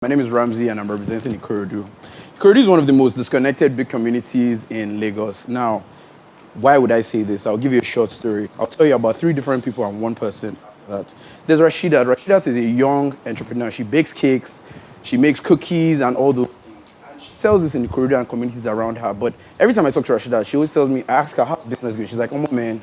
My name is Ramsey and I'm representing Ikorodu. Ikorodu is one of the most disconnected big communities in Lagos. Now, why would I say this? I'll give you a short story. I'll tell you about three different people and one person after that. There's Rashidat. Rashidat is a young entrepreneur. She bakes cakes, she makes cookies and all those things. And she sells this in Ikorodu and communities around her. But every time I talk to Rashidat, she always tells me, I ask her, how's business going? She's like, oh man,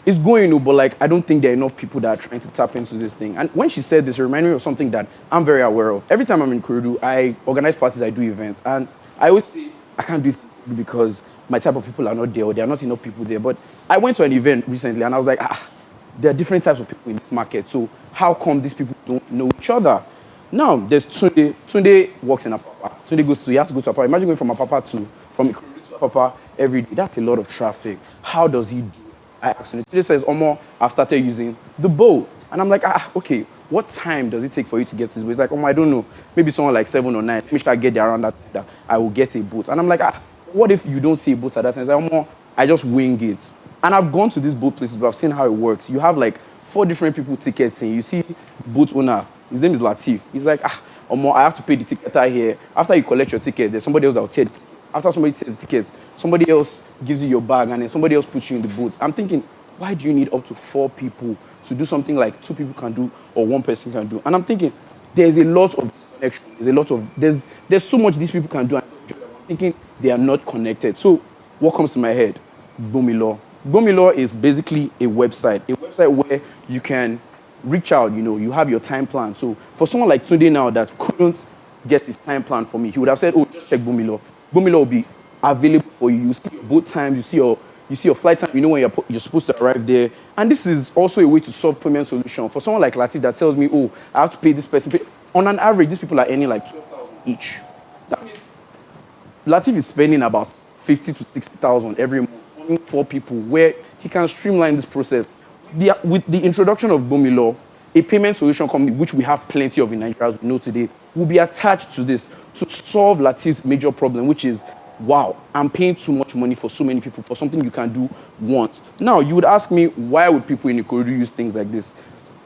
it's going, but like I don't think there are enough people that are trying to tap into this thing. And when she said this, it reminded me of something that I'm very aware of. Every time I'm in Kurudu, I organize parties, I do events, and I always say I can't do it because my type of people are not there or there are not enough people there. But I went to an event recently and I was like, there are different types of people in this market. So how come these people don't know each other? Now there's Tunde. Tunde works in Apapa. He has to go to Apapa. Imagine going from Ikorodu to Apapa every day. That's a lot of traffic. How does he do? I asked him. He says, Omo, I've started using the boat. And I'm like, okay, what time does it take for you to get to this boat? He's like, Omo, I don't know. Maybe someone like 7 or 9. Let me try to get there around that I will get a boat. And I'm like, what if you don't see a boat at that time? He's like, Omo, I just wing it. And I've gone to these boat places, but I've seen how it works. You have like 4 different people ticketing. You see boat owner, his name is Latif. He's like, Omo, I have to pay the ticketer here. After you collect your ticket, there's somebody else that will tear the ticket. After somebody takes the tickets, somebody else gives you your bag and then somebody else puts you in the boat. I'm thinking, why do you need up to 4 people to do something like 2 people can do or 1 person can do? And I'm thinking, there's a lot of disconnection. There's so much these people can do. And I'm thinking they are not connected. So what comes to my head? Gomilo. Gomilo is basically a website where you can reach out, you have your time plan. So for someone like Tunde now that couldn't get his time plan for me, he would have said, just check Gomilo. Gomilo will be available for you. You see your boat time, you see your flight time, you know when you're supposed to arrive there. And this is also a way to solve payment solution. For someone like Latif that tells me, I have to pay this person. On an average, these people are earning like 12,000 each. That means Latif is spending about 50 to 60,000 every month on 4 people where he can streamline this process. With the introduction of Gomilo, a payment solution company, which we have plenty of in Nigeria, as we know today, will be attached to this to solve Latif's major problem, which is, wow, I'm paying too much money for so many people for something you can do once. Now, you would ask me, why would people in Ikorodu use things like this?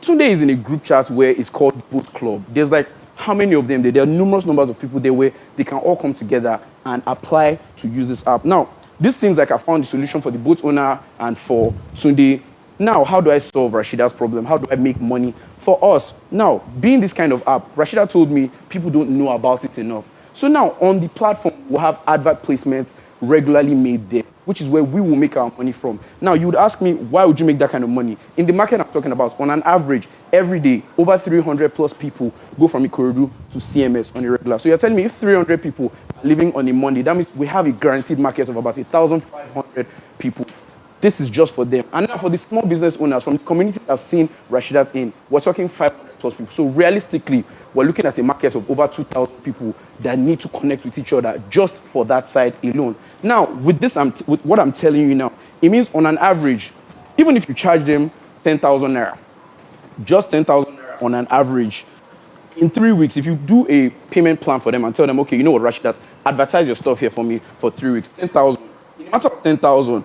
Tunde is in a group chat where it's called Boat Club. There's like, how many of them? There are numerous numbers of people there where they can all come together and apply to use this app. Now, this seems like I found the solution for the boat owner and for Tunde. Now, how do I solve Rashida's problem? How do I make money for us? Now, being this kind of app, Rashida told me people don't know about it enough. So now, on the platform, we'll have advert placements regularly made there, which is where we will make our money from. Now, you would ask me, why would you make that kind of money? In the market I'm talking about, on an average, every day, over 300 plus people go from Ikorodu to CMS on a regular. So you're telling me if 300 people are living on a Monday, that means we have a guaranteed market of about 1,500 people. This is just for them. And now for the small business owners from the communities I've seen Rashidat in, we're talking 500 plus people. So realistically, we're looking at a market of over 2,000 people that need to connect with each other just for that side alone. Now, with this, with what I'm telling you now, it means on an average, even if you charge them 10,000 naira, just 10,000 naira on an average, in 3 weeks, if you do a payment plan for them and tell them, okay, you know what, Rashidat, advertise your stuff here for me for 3 weeks, 10,000. In a matter of 10,000,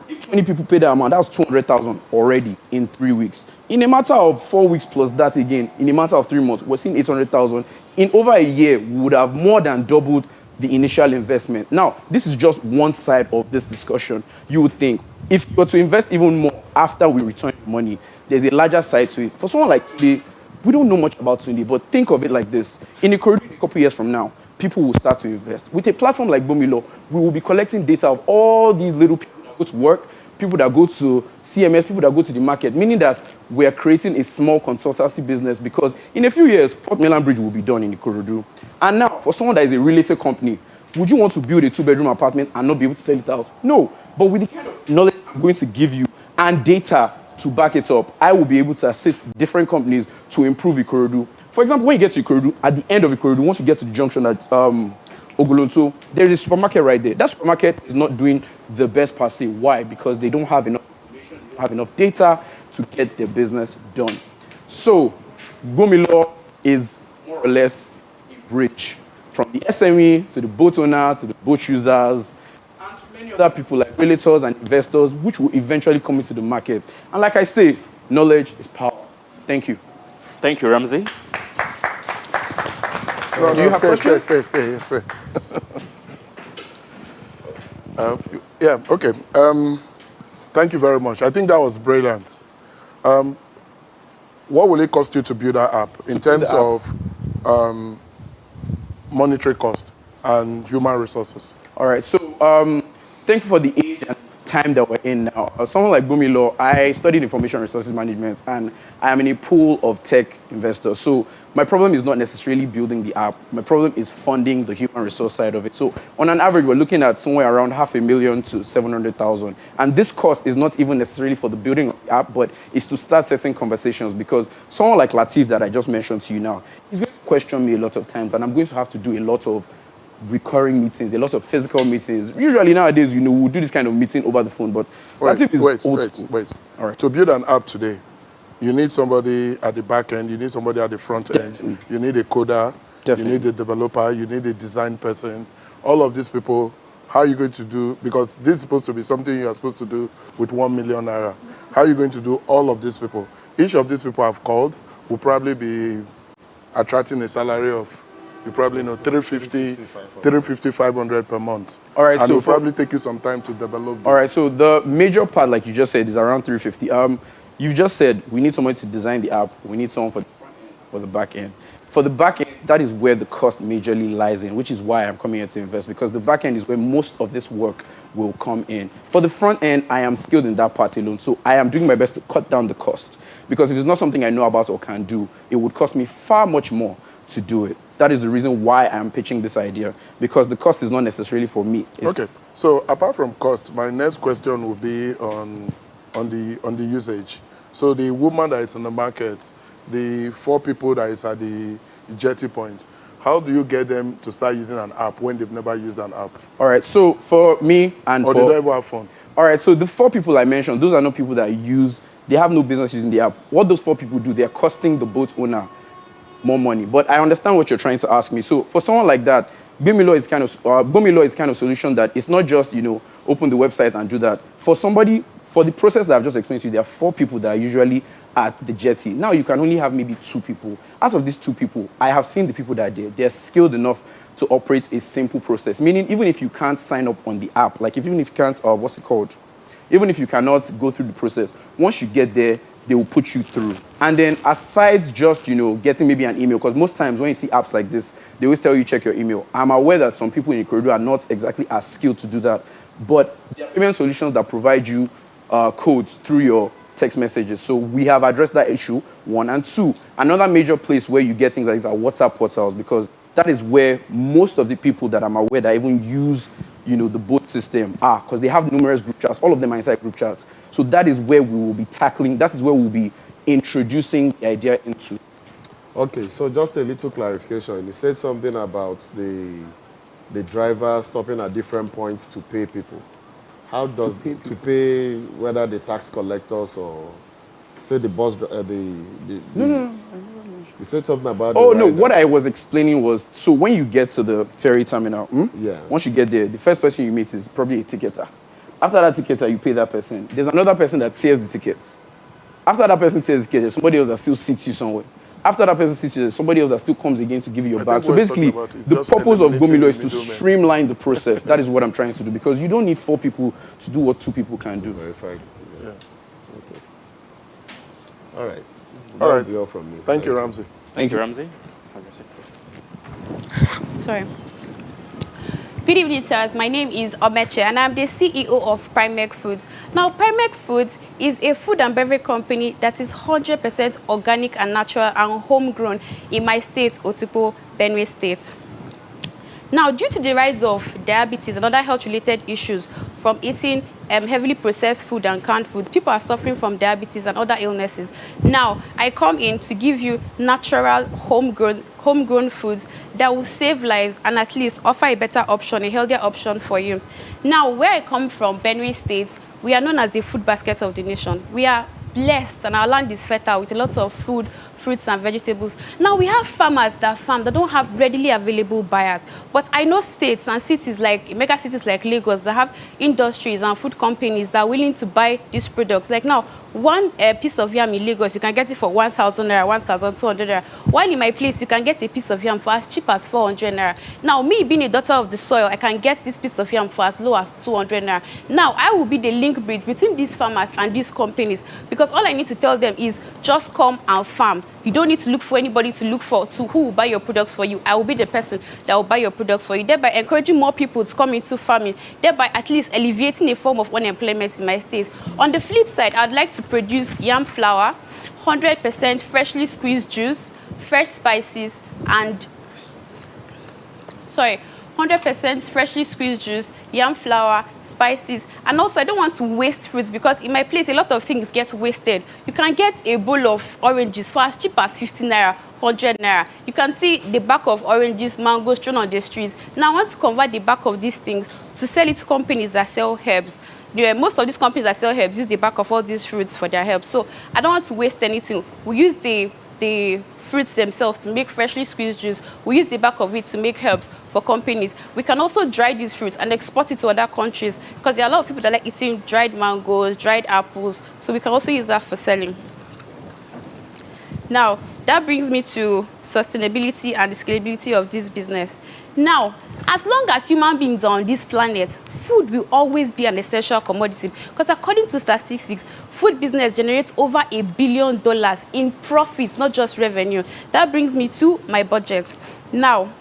if 20 people pay that amount, that's 200,000 already in 3 weeks. In a matter of 4 weeks plus that again, in a matter of 3 months, we're seeing 800,000. In over a year, we would have more than doubled the initial investment. Now, this is just one side of this discussion. You would think, if you were to invest even more after we return the money, there's a larger side to it. For someone like Tunde, we don't know much about Tunde, but think of it like this. In a couple years from now, people will start to invest. With a platform like Gomilo, we will be collecting data of all these little people go to work, people that go to CMS, people that go to the market, meaning that we are creating a small consultancy business because in a few years, Fort Mainland Bridge will be done in Ikorodu. And now, for someone that is a real estate company, would you want to build a 2-bedroom apartment and not be able to sell it out? No. But with the kind of knowledge I'm going to give you and data to back it up, I will be able to assist different companies to improve Ikorodu. For example, when you get to Ikorodu, at the end of Ikorodu, once you get to the junction at Ogolonto, there is a supermarket right there. That supermarket is not doing the best per se. Why? Because they don't have enough information, they don't have enough data to get their business done. So, Gomilo is more or less a bridge from the SME to the boat owner to the boat users and to many other people like realtors and investors, which will eventually come into the market. And like I say, knowledge is power. Thank you. Thank you, Ramsey. No, Do you have questions? Stay. Yeah, okay. Thank you very much. I think that was brilliant. What will it cost you to build that app in terms of monetary cost and human resources? All right. So, thank you for the age and time that we're in now. Someone like Bumilo, I studied information resources management, and I am in a pool of tech investors. So my problem is not necessarily building the app. My problem is funding the human resource side of it. So on an average, we're looking at somewhere around $500,000 to $700,000. And this cost is not even necessarily for the building of the app, but it's to start certain conversations, because someone like Latif that I just mentioned to you now, he's going to question me a lot of times, and I'm going to have to do a lot of recurring meetings, a lot of physical meetings. Usually nowadays, we'll do this kind of meeting over the phone, but Latif is old school. Wait. All right. To build an app today, you need somebody at the back end, you need somebody at the front end, you need a coder, you need a developer, you need a design person. All of these people, how are you going to do, because this is supposed to be something you are supposed to do with 1 million naira. How are you going to do all of these people? Each of these people I've called will probably be attracting a salary of, you probably know, 350, 500 per month. All right, and so it'll probably take you some time to develop this. All right, so the major part, like you just said, is around 350. You've just said we need someone to design the app. We need someone for the front end, for the back end. For the back end, that is where the cost majorly lies in, which is why I'm coming here to invest, because the back end is where most of this work will come in. For the front end, I am skilled in that part alone, so I am doing my best to cut down the cost. Because if it's not something I know about or can do, it would cost me far much more to do it. That is the reason why I'm pitching this idea, because the cost is not necessarily for me. Okay, so apart from cost, my next question will be on the usage. So the woman that is in the market, the 4 people that is at the jetty point, how do you get them to start using an app when they've never used an app? All right, so for me and or for... Or they don't ever have fun? All right, so the 4 people I mentioned, those are not people that they have no business using the app. What those 4 people do, they're costing the boat owner more money. But I understand what you're trying to ask me. So for someone like that, Bumilo is kind of solution that it's not just, open the website and do that. For the process that I've just explained to you, there are 4 people that are usually at the jetty. Now you can only have maybe 2 people. Out of these 2 people, I have seen the people that are there. They're skilled enough to operate a simple process. Meaning, even if you can't sign up on the app, like even if you can't, even if you cannot go through the process, once you get there, they will put you through. And then aside just, getting maybe an email, because most times when you see apps like this, they always tell you check your email. I'm aware that some people in Ikorodu are not exactly as skilled to do that, but there are payment solutions that provide you codes through your text messages. So we have addressed that issue, 1. And 2, another major place where you get things like this are WhatsApp portals, because that is where most of the people that I'm aware that even use the boat system are, because they have numerous group chats. All of them are inside group chats. So that is where we will be tackling, that is where we'll be introducing the idea into. Okay, so just a little clarification. You said something about the driver stopping at different points to pay people. How does to pay whether the tax collectors or say the bus No. You said something about What I was explaining was, so when you get to the ferry terminal, once you get there, the first person you meet is probably a ticketer. After that ticketer, you pay that person. There's another person that tears the tickets. After that person tears the tickets, there's somebody else that still sits you somewhere. After that person sits you, there's somebody else that still comes again to give you your bag. So basically, the purpose of Gomilo is to streamline the process. That is what I'm trying to do, because you don't need 4 people to do what 2 people can do. Verify it. Yeah. Okay. All right. All right. All from me. Thank you, Ramsey. Thank you, Ramsey. Sorry. Good evening, sirs. My name is Omeche, and I'm the CEO of Primark Foods. Now, Primark Foods is a food and beverage company that is 100% organic and natural and homegrown in my state, Otipo, Benue State. Now, due to the rise of diabetes and other health-related issues from eating heavily processed food and canned foods, people are suffering from diabetes and other illnesses. Now, I come in to give you natural, homegrown foods that will save lives and at least offer a better option, a healthier option for you. Now, where I come from, Benue State, we are known as the food basket of the nation. We are blessed and our land is fertile with a lot of food fruits and vegetables. Now, we have farmers that farm that don't have readily available buyers. But I know states and cities like, mega cities like Lagos that have industries and food companies that are willing to buy these products. Like now, one piece of yam in Lagos, you can get it for 1,000 naira, 1,200 naira. While in my place, you can get a piece of yam for as cheap as 400 naira. Now, me being a daughter of the soil, I can get this piece of yam for as low as 200 naira. Now, I will be the link bridge between these farmers and these companies, because all I need to tell them is just come and farm. You don't need to look for anybody to look for to who will buy your products for you. I will be the person that will buy your products for you, thereby encouraging more people to come into farming, thereby at least alleviating a form of unemployment in my state. On the flip side, I'd like to produce yam flour, 100% freshly squeezed juice, fresh spices, and 100% freshly squeezed juice, yam flour, spices. And also, I don't want to waste fruits, because in my place, a lot of things get wasted. You can get a bowl of oranges for as cheap as 50 naira, 100 naira. You can see the back of oranges, mangoes thrown on the streets. Now, I want to convert the back of these things to sell it to companies that sell herbs. Most of these companies that sell herbs use the back of all these fruits for their herbs. So I don't want to waste anything. We use the fruits themselves to make freshly squeezed juice. We use the back of it to make herbs for companies. We can also dry these fruits and export it to other countries, because there are a lot of people that like eating dried mangoes, dried apples. So we can also use that for selling. Now, that brings me to sustainability and the scalability of this business. Now, as long as human beings are on this planet, food will always be an essential commodity, because according to statistics, food business generates over $1 billion in profits, not just revenue. That brings me to my budget. Now,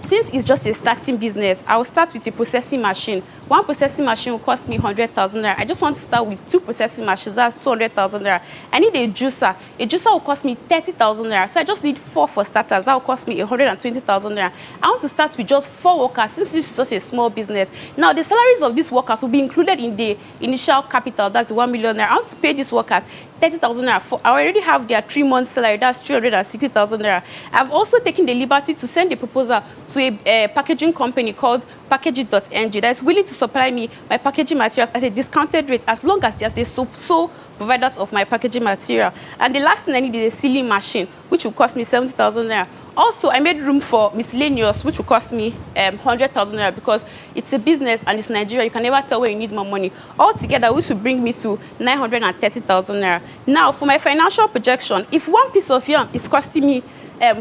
since it's just a starting business, I will start with a processing machine. One processing machine will cost me 100,000 naira. I just want to start with 2 processing machines. That's 200,000 naira. I need a juicer. A juicer will cost me 30,000 naira. So I just need 4 for starters. That will cost me 120,000 naira. I want to start with just 4 workers, since this is such a small business. Now, the salaries of these workers will be included in the initial capital. That's 1 million naira. I want to pay these workers 30,000 naira. I already have their 3-month salary. That's 360,000 naira. I've also taken the liberty to send a proposal to a packaging company called Packaging.ng that is willing to supply me my packaging materials at a discounted rate, as long as they are the sole providers of my packaging material. And the last thing I need is a sealing machine, which will cost me 70,000 naira. Also, I made room for miscellaneous, which will cost me 100,000 naira, because it's a business and it's Nigeria. You can never tell where you need more money. Altogether, which will bring me to 930,000 naira. Now, for my financial projection, if one piece of yam is costing me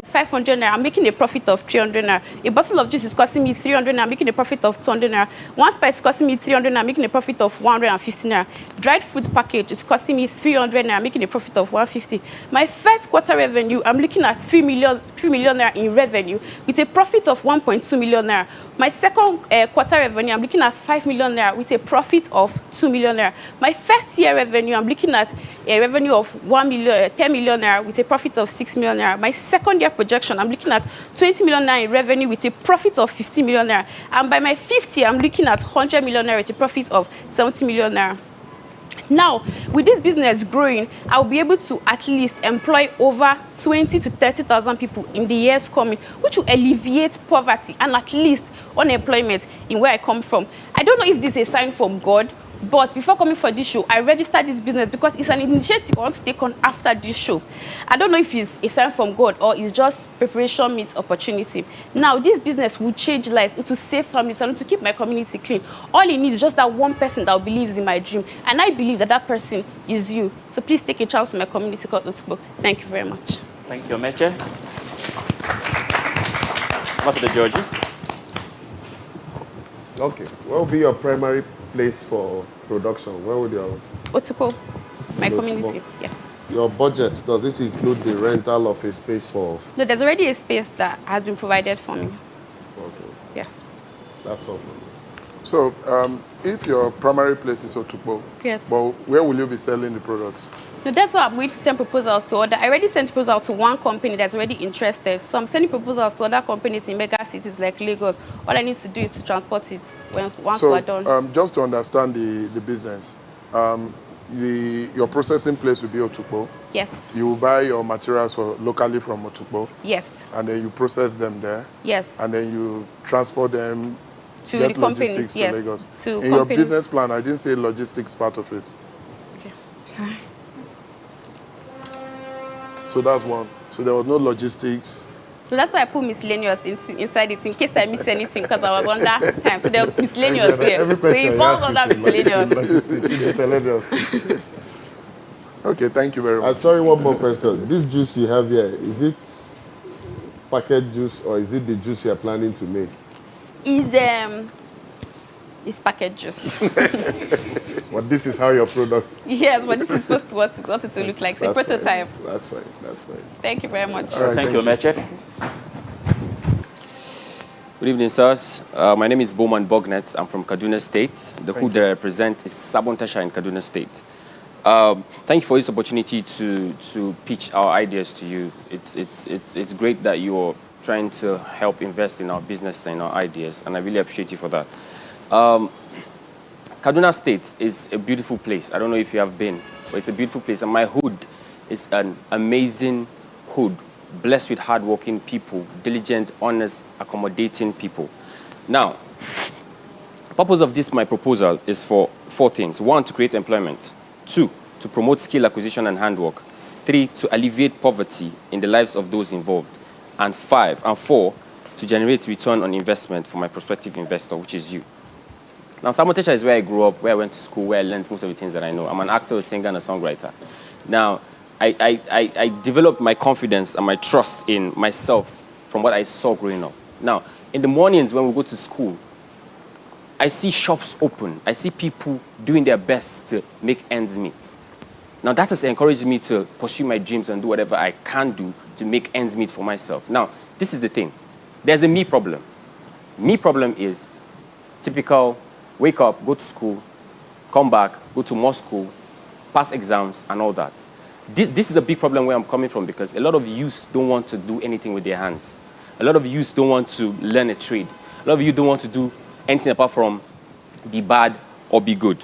500 naira, I'm making a profit of 300 naira. A bottle of juice is costing me 300 naira, I'm making a profit of 200 naira. One spice is costing me 300 naira, I'm making a profit of 150 naira. Dried fruit package is costing me 300 naira, I'm making a profit of 150. My first quarter revenue, I'm looking at 3 million naira in revenue with a profit of 1.2 million naira. My second quarter revenue, I'm looking at 5 million naira with a profit of 2 million naira. My first year revenue, I'm looking at a revenue of 10 million naira with a profit of 6 million naira. My second year projection, I'm looking at 20 million naira in revenue with a profit of 50 million naira. And by my fifth year, I'm looking at 100 million naira with a profit of 70 million naira. Now, with this business growing, I'll be able to at least employ over 20 to 30,000 people in the years coming, which will alleviate poverty and at least unemployment in where I come from. I don't know if this is a sign from God, but before coming for this show, I registered this business because it's an initiative I want to take on after this show. I don't know if it's a sign from God or it's just preparation meets opportunity. Now, this business will change lives. It will save families and to keep my community clean. All it needs is just that one person that believes in my dream. And I believe that that person is you. So please take a chance to my community called Otukbo. Thank you very much. Thank you, Meche. What are the judges? Okay. What will be your primary place for production? Where would your... Otukbo, my Otukbo. community, yes. Your budget, does it include the rental of a space for... No, there's already a space that has been provided for me. Okay. Yes. That's all for me. So, if your primary place is Otukbo, Yes. but where will you be selling the products? No, that's why I'm going to send proposals to other. I already sent proposals to one company that's already interested. So I'm sending proposals to other companies in mega cities like Lagos. All I need to do is to transport it once we're done. Just to understand the business, your processing place will be Otukbo. Yes. You will buy your materials locally from Otukbo. Yes. And then you process them there. Yes. And then you transport them to get the companies. logistics Yes. to Lagos. To In companies. your business plan, I didn't say logistics part of it. Okay. Sorry. So that's one. So there was no logistics. So that's why I put miscellaneous inside it in case I miss anything because I was under time. So there was miscellaneous there. Every So question it you falls ask under is miscellaneous. miscellaneous. Okay, thank you very much. Sorry, one more question. This juice you have here, is it packet juice or is it the juice you are planning to make? It's packet juice. But this is how your product. Yes, but this is supposed to what it will look like. It's a prototype. That's fine. That's fine. Thank you very much. All right, Thank you, Omeche. Good evening, sirs. My name is Bowman Bognet. I'm from Kaduna State. The hood that I represent is Sabontasha in Kaduna State. Thank you for this opportunity to pitch our ideas to you. It's great that you're trying to help invest in our business and our ideas, and I really appreciate you for that. Kaduna State is a beautiful place. I don't know if you have been, but it's a beautiful place. And my hood is an amazing hood, blessed with hardworking people, diligent, honest, accommodating people. Now, the purpose of this, my proposal, is for 4 things. 1, to create employment. 2, to promote skill acquisition and handwork. 3, to alleviate poverty in the lives of those involved. And 4, to generate return on investment for my prospective investor, which is you. Now, Sabontasha is where I grew up, where I went to school, where I learned most of the things that I know. I'm an actor, a singer, and a songwriter. Now, I developed my confidence and my trust in myself from what I saw growing up. Now, in the mornings when we go to school, I see shops open. I see people doing their best to make ends meet. Now, that has encouraged me to pursue my dreams and do whatever I can do to make ends meet for myself. Now, this is the thing. There's a me problem. Me problem is typical wake up, go to school, come back, go to more school, pass exams, and all that. This is a big problem where I'm coming from because a lot of youth don't want to do anything with their hands. A lot of youth don't want to learn a trade. A lot of you don't want to do anything apart from be bad or be good.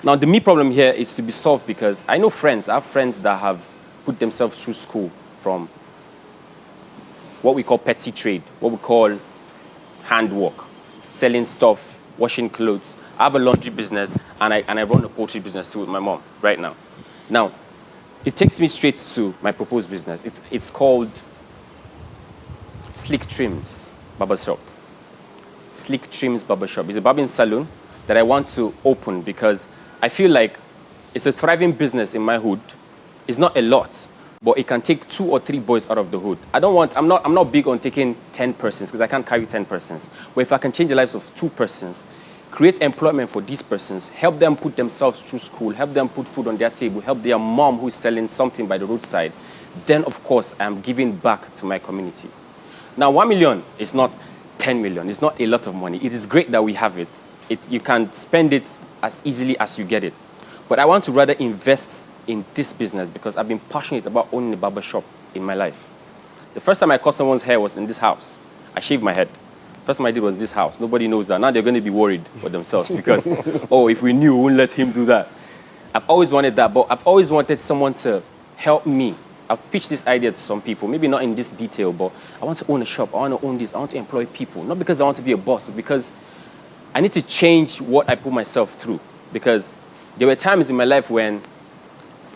Now, the me problem here is to be solved because I have friends that have put themselves through school from what we call petty trade, what we call handwork, selling stuff, washing clothes. I have a laundry business, and I run a poultry business too with my mom right now. Now, it takes me straight to my proposed business. It's called Slick Trims Barbershop. Slick Trims Barbershop. It's a barbering salon that I want to open because I feel like it's a thriving business in my hood. It's not a lot, but it can take 2 or 3 boys out of the hood. I'm not big on taking 10 persons because I can't carry 10 persons. But if I can change the lives of 2 persons, create employment for these persons, help them put themselves through school, help them put food on their table, help their mom who is selling something by the roadside, then of course I'm giving back to my community. Now 1 million is not 10 million. It's not a lot of money. It is great that we have it. You can spend it as easily as you get it. But I want to rather invest in this business because I've been passionate about owning a barber shop in my life. The first time I cut someone's hair was in this house. I shaved my head. First time I did was this house. Nobody knows that. Now they're going to be worried for themselves because, oh, if we knew, we wouldn't let him do that. I've always wanted that, but I've always wanted someone to help me. I've pitched this idea to some people, maybe not in this detail, but I want to own a shop. I want to own this. I want to employ people. Not because I want to be a boss, but because I need to change what I put myself through. Because there were times in my life when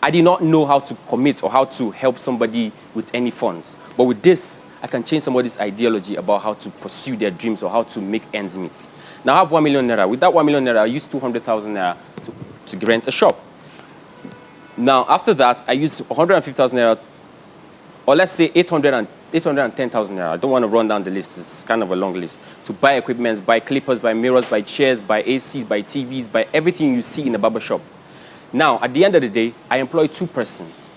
I did not know how to commit or how to help somebody with any funds. But with this, I can change somebody's ideology about how to pursue their dreams or how to make ends meet. Now I have 1 million naira. With that 1 million naira, I used 200,000 naira to rent a shop. Now after that, I used 150,000 naira, or let's say 810,000 naira. I don't want to run down the list. It's kind of a long list. To buy equipment, buy clippers, buy mirrors, buy chairs, buy ACs, buy TVs, buy everything you see in a barber shop. Now, at the end of the day, I employ 2 persons.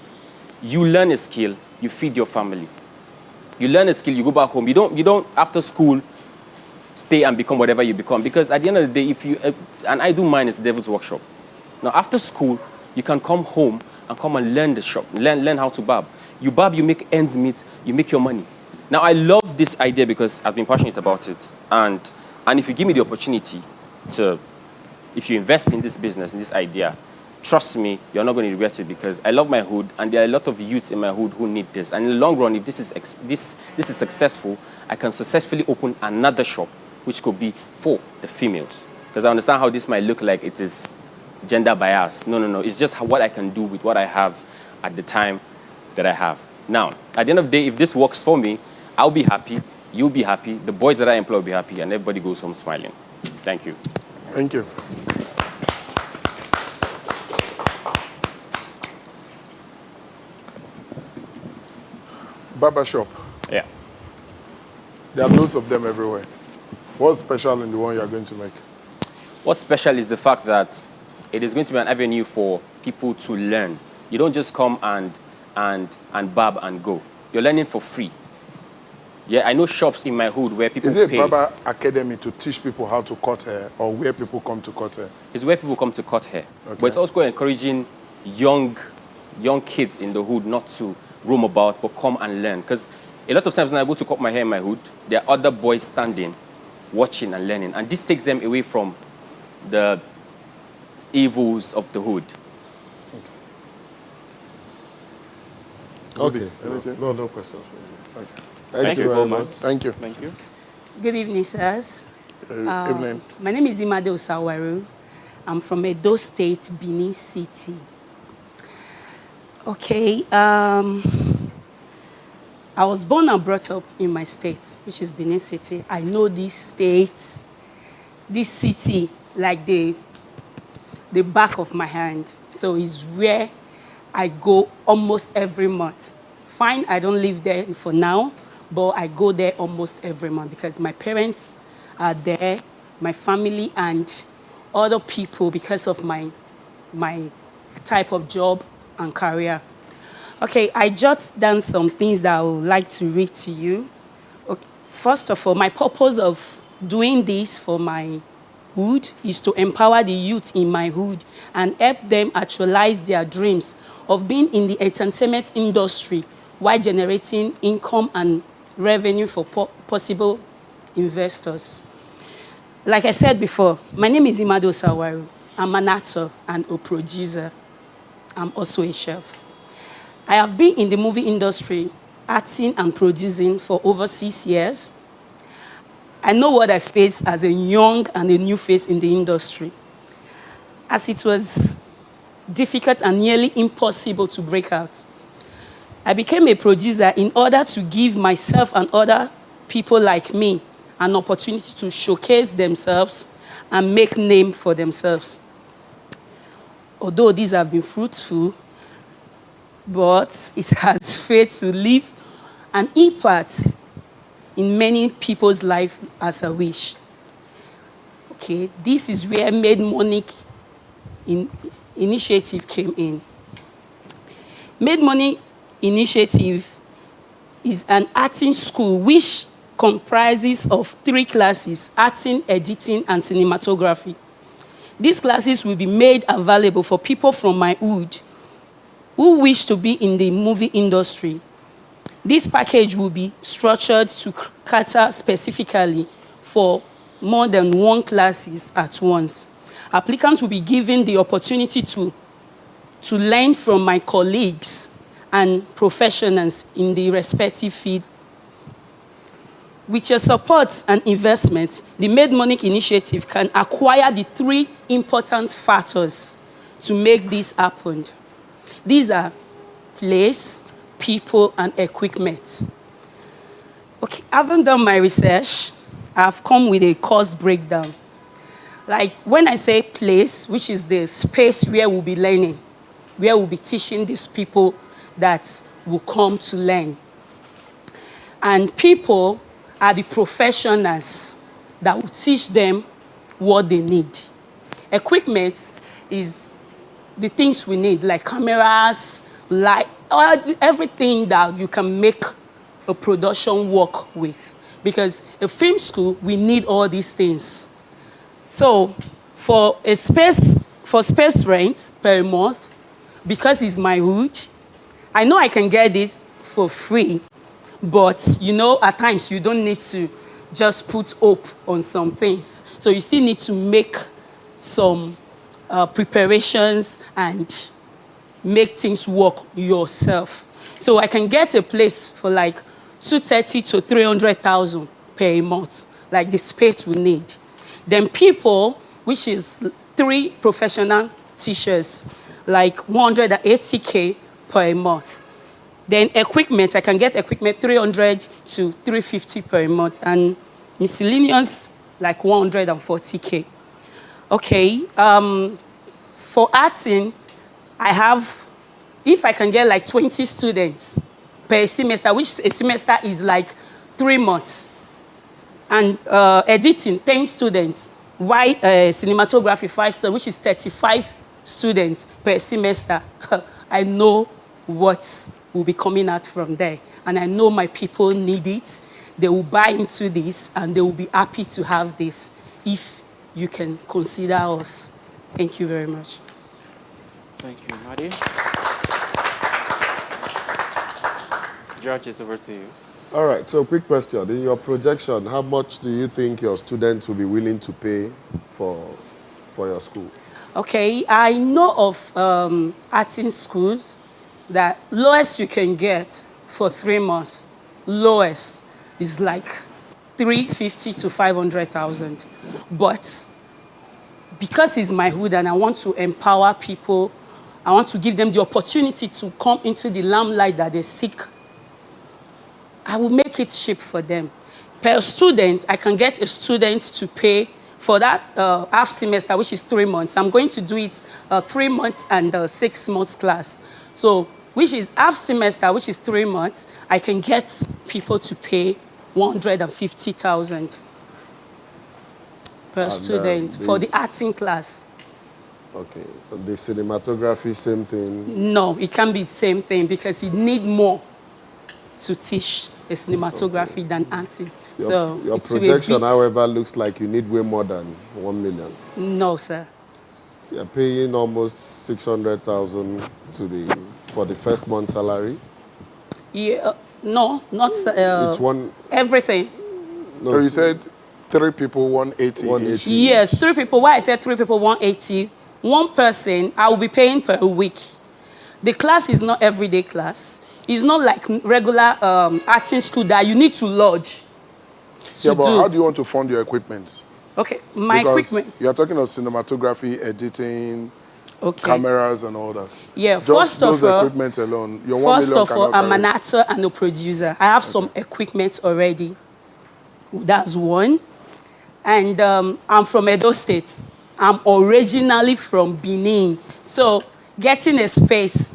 You learn a skill, you feed your family. You learn a skill, you go back home. You don't after school, stay and become whatever you become. Because at the end of the day, if you, and I do mine as the devil's workshop. Now, after school, you can come home and come and learn the shop, learn how to barb. You barb, you make ends meet, you make your money. Now, I love this idea because I've been passionate about it. And if you give me the opportunity to, if you invest in this business, in this idea, trust me, you're not going to regret it because I love my hood and there are a lot of youths in my hood who need this. And in the long run, if this is successful, I can successfully open another shop, which could be for the females. Because I understand how this might look like it is gender bias. No. It's just what I can do with what I have at the time that I have. Now, at the end of the day, if this works for me, I'll be happy, you'll be happy, the boys that I employ will be happy, and everybody goes home smiling. Thank you. Thank you. Barbershop. Yeah. There are loads of them everywhere. What's special in the one you are going to make? What's special is the fact that it is going to be an avenue for people to learn. You don't just come and barb and go. You're learning for free. Yeah, I know shops in my hood where people Is it pay. a barber academy to teach people how to cut hair, or where people come to cut hair? It's where people come to cut hair. Okay. But it's also encouraging young kids in the hood not to roam about, but come and learn. Because a lot of times when I go to cut my hair in my hood, there are other boys standing, watching and learning. And this takes them away from the evils of the hood. Okay. Anything? No questions from you. Okay. Thank you very much. Thank you. Thank you. Good evening, sirs. Evening. My name is Imade Osawaru. I'm from Edo State, Benin City. Okay. I was born and brought up in my state, which is Benin City. I know this state, this city, like the back of my hand. So it's where I go almost every month. Fine, I don't live there for now, but I go there almost every month because my parents are there, my family and other people because of my type of job and career. Okay, I jot down some things that I would like to read to you. Okay, first of all, my purpose of doing this for my hood is to empower the youth in my hood and help them actualize their dreams of being in the entertainment industry while generating income and revenue for possible investors. Like I said before, my name is Imade Osawaru. I'm an actor and a producer. I'm also a chef. I have been in the movie industry, acting and producing for over 6 years. I know what I face as a young and a new face in the industry, as it was difficult and nearly impossible to break out. I became a producer in order to give myself and other people like me an opportunity to showcase themselves and make name for themselves. Although these have been fruitful, but it has failed to leave an impact in many people's life as I wish. Okay, this is where Made Money initiative came in. Made Money initiative is an acting school which comprises of 3 classes: acting, editing, and cinematography. These classes will be made available for people from my hood who wish to be in the movie industry. This package will be structured to cater specifically for more than 1 classes at once. Applicants will be given the opportunity to learn from my colleagues and professionals in the respective field. With your support and investment, the Made Money initiative can acquire the 3 important factors to make this happen. These are place, people, and equipment. Okay, having done my research, I've come with a cost breakdown. Like when I say place, which is the space where we'll be learning, where we'll be teaching these people that will come to learn. And people are the professionals that will teach them what they need. Equipment is the things we need, like cameras, light, everything that you can make a production work with. Because a film school, we need all these things. So for space rent per month, because it's my hood, I know I can get this for free, but you know, at times you don't need to just put hope on some things. So you still need to make some preparations and make things work yourself. So I can get a place for like 230 to 300,000 per month, like the space we need. Then people, which is 3 professional teachers, like 180K per month. Then equipment, I can get equipment 300 to 350 per month, and miscellaneous like 140K. Okay, for arting, I have, if I can get like 20 students per semester, which a semester is like 3 months, and editing 10 students, why cinematography 5 students, which is 35 students per semester, I know what will be coming out from there. And I know my people need it. They will buy into this, and they will be happy to have this if you can consider us. Thank you very much. Thank you, Madi. George, it's over to you. All right, so quick question. In your projection, how much do you think your students will be willing to pay for your school? Okay, I know of arting schools that lowest you can get for 3 months, lowest is like 350 to 500,000. But because it's my hood and I want to empower people, I want to give them the opportunity to come into the limelight that they seek, I will make it cheap for them. Per student, I can get a student to pay for that half semester, which is 3 months. I'm going to do it 3 months and 6 months class. So, which is half semester, which is 3 months, I can get people to pay 150,000 per student for the arting class. Okay, the cinematography, same thing? No, it can be the same thing because you need more to teach a cinematography than acting. Your projection, however, looks like you need way more than 1 million. No, sir. You're paying almost 600,000 for the first month salary. Yeah, no, not it's one. Everything. No, so you said 3 people, 180. 180. Yes, 3 people. Why I said 3 people, 180. One person, I will be paying per week. The class is not everyday class. It's not like regular arting school that you need to lodge. Yeah, but how do you want to fund your equipment? Okay, my equipment. You're talking of cinematography, editing, cameras, and all that. Yeah, just first of all, equipment alone. Your first of all, I'm an actor and a producer. I have some equipment already. That's one. And I'm from Edo State. I'm originally from Benin. So getting a space,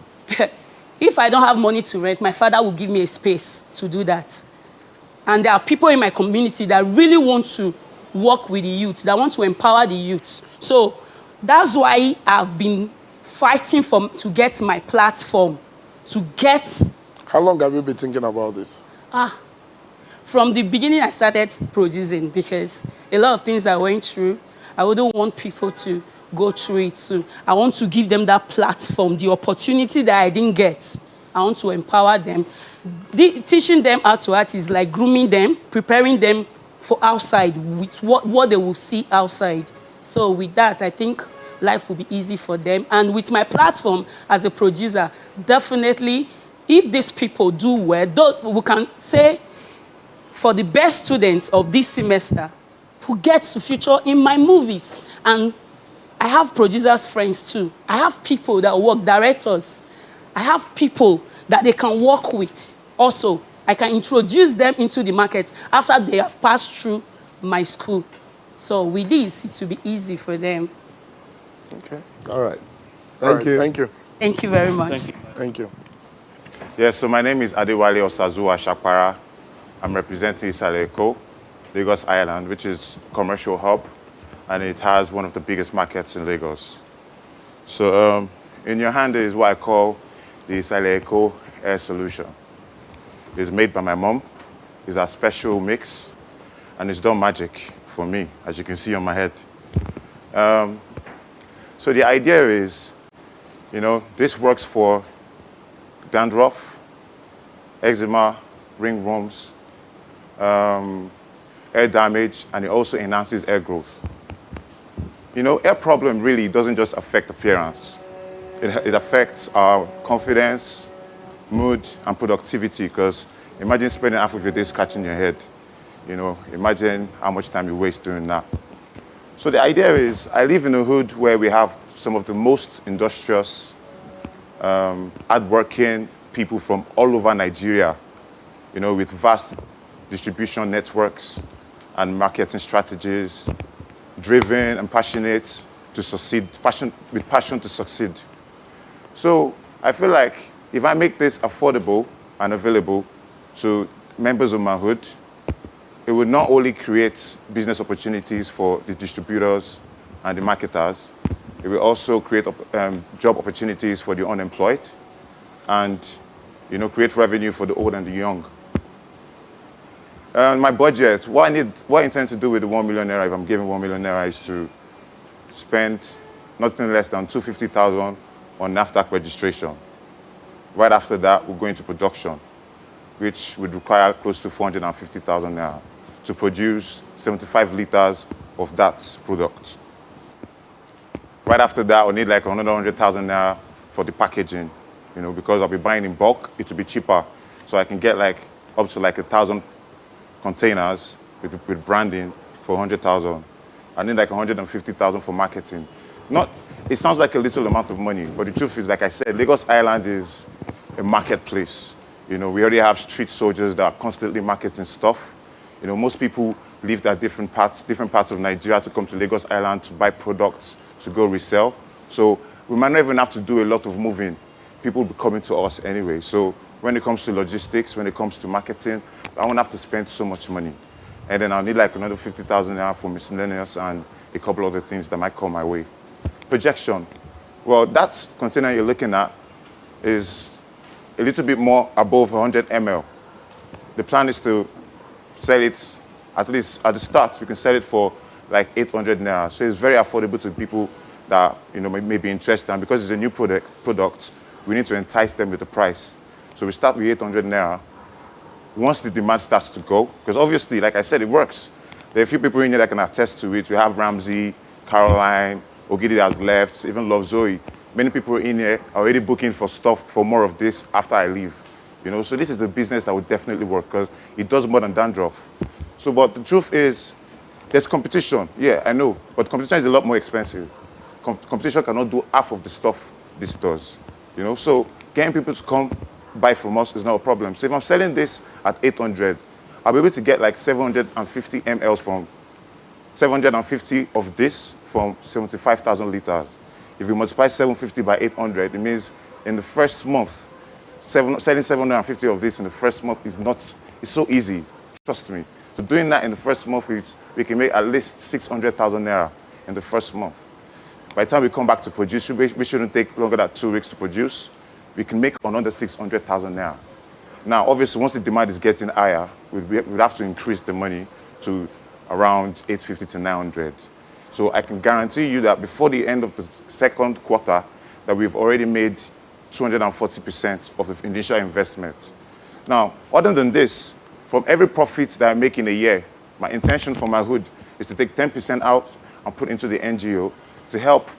if I don't have money to rent, my father will give me a space to do that. And there are people in my community that really want to work with the youth, that want to empower the youth. So that's why I've been fighting to get my platform, to get... How long have you been thinking about this? From the beginning, I started producing because a lot of things I went through, I wouldn't want people to go through it too. I want to give them that platform, the opportunity that I didn't get. I want to empower them. Teaching them how to act is like grooming them, preparing them for outside, with what they will see outside. So with that, I think life will be easy for them. And with my platform as a producer, definitely, if these people do well, we can say for the best students of this semester who gets to feature in my movies. And I have producers' friends too. I have people that work, directors. I have people that they can work with. Also, I can introduce them into the market after they have passed through my school. So with this, it will be easy for them. Okay. All right. Thank you. Thank you. Thank you very much. Thank you. Thank you. Yes, so my name is Adewale Osazua Shakpara. I'm representing Isaleko, Lagos Island, which is a commercial hub, and it has one of the biggest markets in Lagos. So in your hand is what I call the Isaleko Air Solution. It's made by my mom. It's a special mix, and it's done magic for me, as you can see on my head. So the idea is, this works for dandruff, eczema, ringworms, air damage, and it also enhances air growth. Air problem really doesn't just affect appearance. It affects our confidence, mood, and productivity, because imagine spending half of your day scratching your head. Imagine how much time you waste doing that. So the idea is, I live in a hood where we have some of the most industrious, hardworking, people from all over Nigeria, you know, with vast distribution networks and marketing strategies, driven and passionate to succeed, with passion to succeed. So I feel like if I make this affordable and available to members of my hood, it would not only create business opportunities for the distributors and the marketers, it will also create job opportunities for the unemployed and, you know, create revenue for the old and the young. My budget, what I intend to do with the 1 million naira, if I'm giving 1 million naira, is to spend nothing less than 250,000 on NAFTAC registration. Right after that, we'll go into production, which would require close to 450,000 naira to produce 75 liters of that product. Right after that, we'll need like another 100,000 naira for the packaging, you know, because I'll be buying in bulk, it will be cheaper. So I can get like up to like 1,000 containers with branding for 100,000. I need like 150,000 for marketing. It sounds like a little amount of money, but the truth is, like I said, Lagos Island is a marketplace. You know, we already have street soldiers that are constantly marketing stuff. You know, most people leave their different parts of Nigeria to come to Lagos Island to buy products to go resell. So we might not even have to do a lot of moving. People will be coming to us anyway. So when it comes to logistics, when it comes to marketing, I won't have to spend so much money. And then I'll need like another 50,000 naira for miscellaneous and a couple other things that might come my way. Projection. Well, that container you're looking at is a little bit more above 100 ml. The plan is to sell it, at least at the start, we can sell it for like 800 naira. So it's very affordable to people that, you know, may be interested. And because it's a new product, we need to entice them with the price. So we start with 800 naira. Once the demand starts to go, because obviously, like I said, it works. There are a few people in here that can attest to it. We have Ramsey, Caroline, Ogidi has left, even Love Zoe. Many people in here are already booking for stuff for more of this after I leave. You know, so this is a business that would definitely work because it does more than dandruff. So, but the truth is, there's competition. Yeah, I know, but competition is a lot more expensive. Competition cannot do half of the stuff this does. You know, so getting people to come buy from us is not a problem. So if I'm selling this at 800, I'll be able to get like 750 mLs from 750 of this from 75,000 liters. If you multiply 750 by 800, it means in the first month, selling 750 of this in the first month it's so easy, trust me. So doing that in the first month, we can make at least 600,000 naira in the first month. By the time we come back to produce, we shouldn't take longer than 2 weeks to produce. We can make another 600,000 naira. Now, obviously, once the demand is getting higher, we'd have to increase the money to around 850 to 900. So I can guarantee you that before the end of the second quarter, that we've already made 240% of the initial investment. Now, other than this, from every profit that I make in a year, my intention for my hood is to take 10% out and put into the NGO to help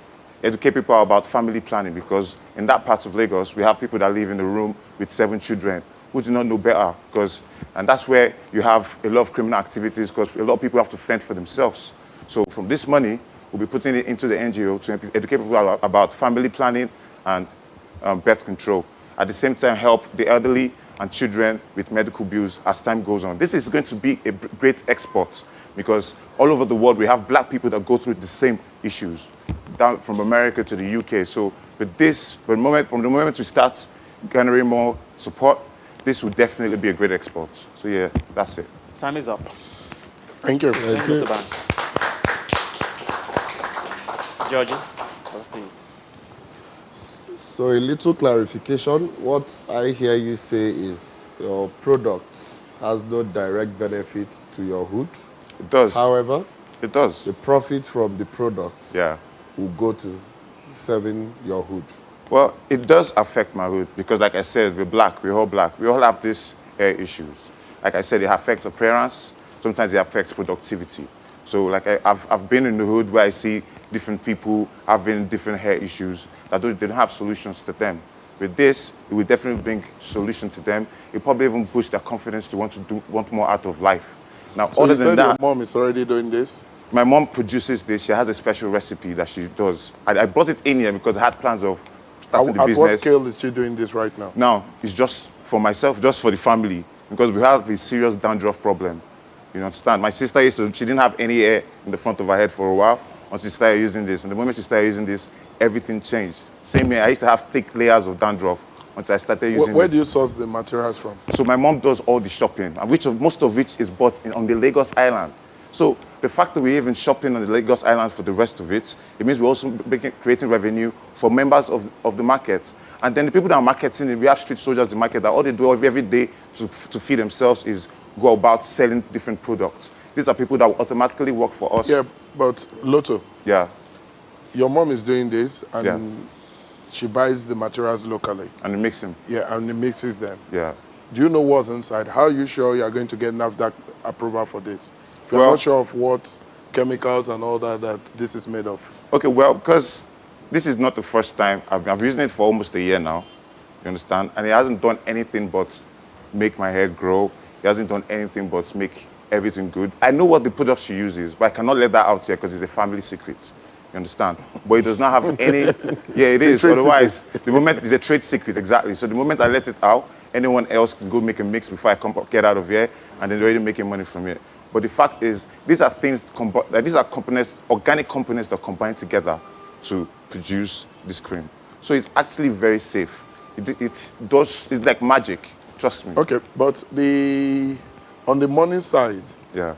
educate people about family planning, because in that part of Lagos, we have people that live in a room with 7 children who do not know better, and that's where you have a lot of criminal activities because a lot of people have to fend for themselves. So from this money, we'll be putting it into the NGO to educate people about family planning and birth control. At the same time, help the elderly and children with medical bills as time goes on. This is going to be a great export because all over the world, we have black people that go through the same issues, down from America to the UK. So with this, from the moment we start garnering more support, this will definitely be a great export. So yeah, that's it. Time is up. Thank you. Thank you. Judges, let's see. So a little clarification. What I hear you say is your product has no direct benefit to your hood. It does. However, it does. The profit from the product yeah. will go to serving your hood. Well, it does affect my hood because, like I said, we're black. We're all black. We all have these hair issues. Like I said, it affects appearance. Sometimes it affects productivity. So, like I've been in the hood where I see different people having different hair issues that they don't have solutions to them. With this, it will definitely bring solution to them. It probably even boost their confidence to want more out of life. Now, so other you than said that, your mom is already doing this? My mom produces this. She has a special recipe that she does. I brought it in here because I had plans of starting the At business. what scale is she doing this right now? Now, it's just for myself, just for the family, because we have a serious dandruff problem. You understand? My sister she didn't have any hair in the front of her head for a while once she started using this. And the moment she started using this, everything changed. Same here, I used to have thick layers of dandruff once I started using this. Where do you source the materials from? So my mom does all the shopping, and most of which is bought on the Lagos Island. So the fact that we're even shopping on the Lagos Island for the rest of it, it means we're also creating revenue for members of the market. And then the people that are marketing it, we have street soldiers in the market that all they do every day to feed themselves is go about selling different products. These are people that will automatically work for us. Yeah, but Lotto, Yeah, your mom is doing this and Yeah. she buys the materials locally. and it makes them. Yeah, and mixes them. Yeah. Do you know what's inside? How are you sure you are going to get NAFDAC approval for this? If you're Well- not sure of what chemicals and all that this is made of. Okay, well, because this is not the first time. I've been using it for almost a year now. You understand? And it hasn't done anything but make my hair grow. It hasn't done anything but make everything good. I know what the product she uses, but I cannot let that out here because it's a family secret. You understand? But it does not have any... Yeah, it is. trade Otherwise, the moment it's a trade secret, exactly. So the moment I let it out, anyone else can go make a mix before I get out of here, and then they're already making money from it. But the fact is, these are components, organic components that combine together to produce this cream. So it's actually very safe. It's like magic. Trust me. Okay, but on the money side, Yeah.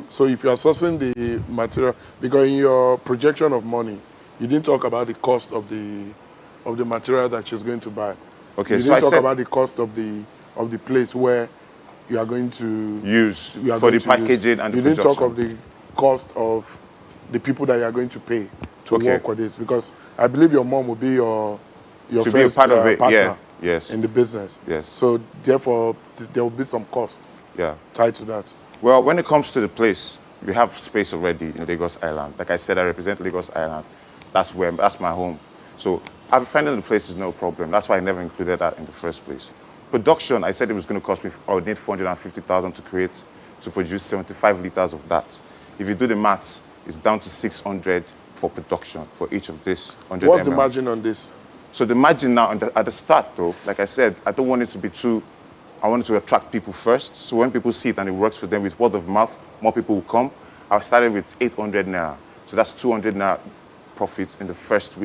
so if you are sourcing the material, because in your projection of money, you didn't talk about the cost of the material that she's going to buy. Okay, You so I didn't talk said about the cost of the place where you are going to use you are for going the to use. packaging and the You didn't talk production. of the cost of the people that you are going to pay to Okay. work with this, because I believe your mom will be your Should be a first part of it. partner Yeah. Yes. in the business. Yes. So therefore, there will be some cost Yeah. tied to that. Well, when it comes to the place, we have space already in Lagos Island. Like I said, I represent Lagos Island. That's my home. So finding the place is no problem. That's why I never included that in the first place. Production, I said it was going to cost me, I would need 450,000 to produce 75 liters of that. If you do the maths, it's down to 600 for production for each of this 100 What's the ml. margin on this? So the margin now, at the start though, like I said, I don't want it to be I want it to attract people first. So when people see it and it works for them with word of mouth, more people will come. I started with 800 Naira. So that's 200 Naira profit in the first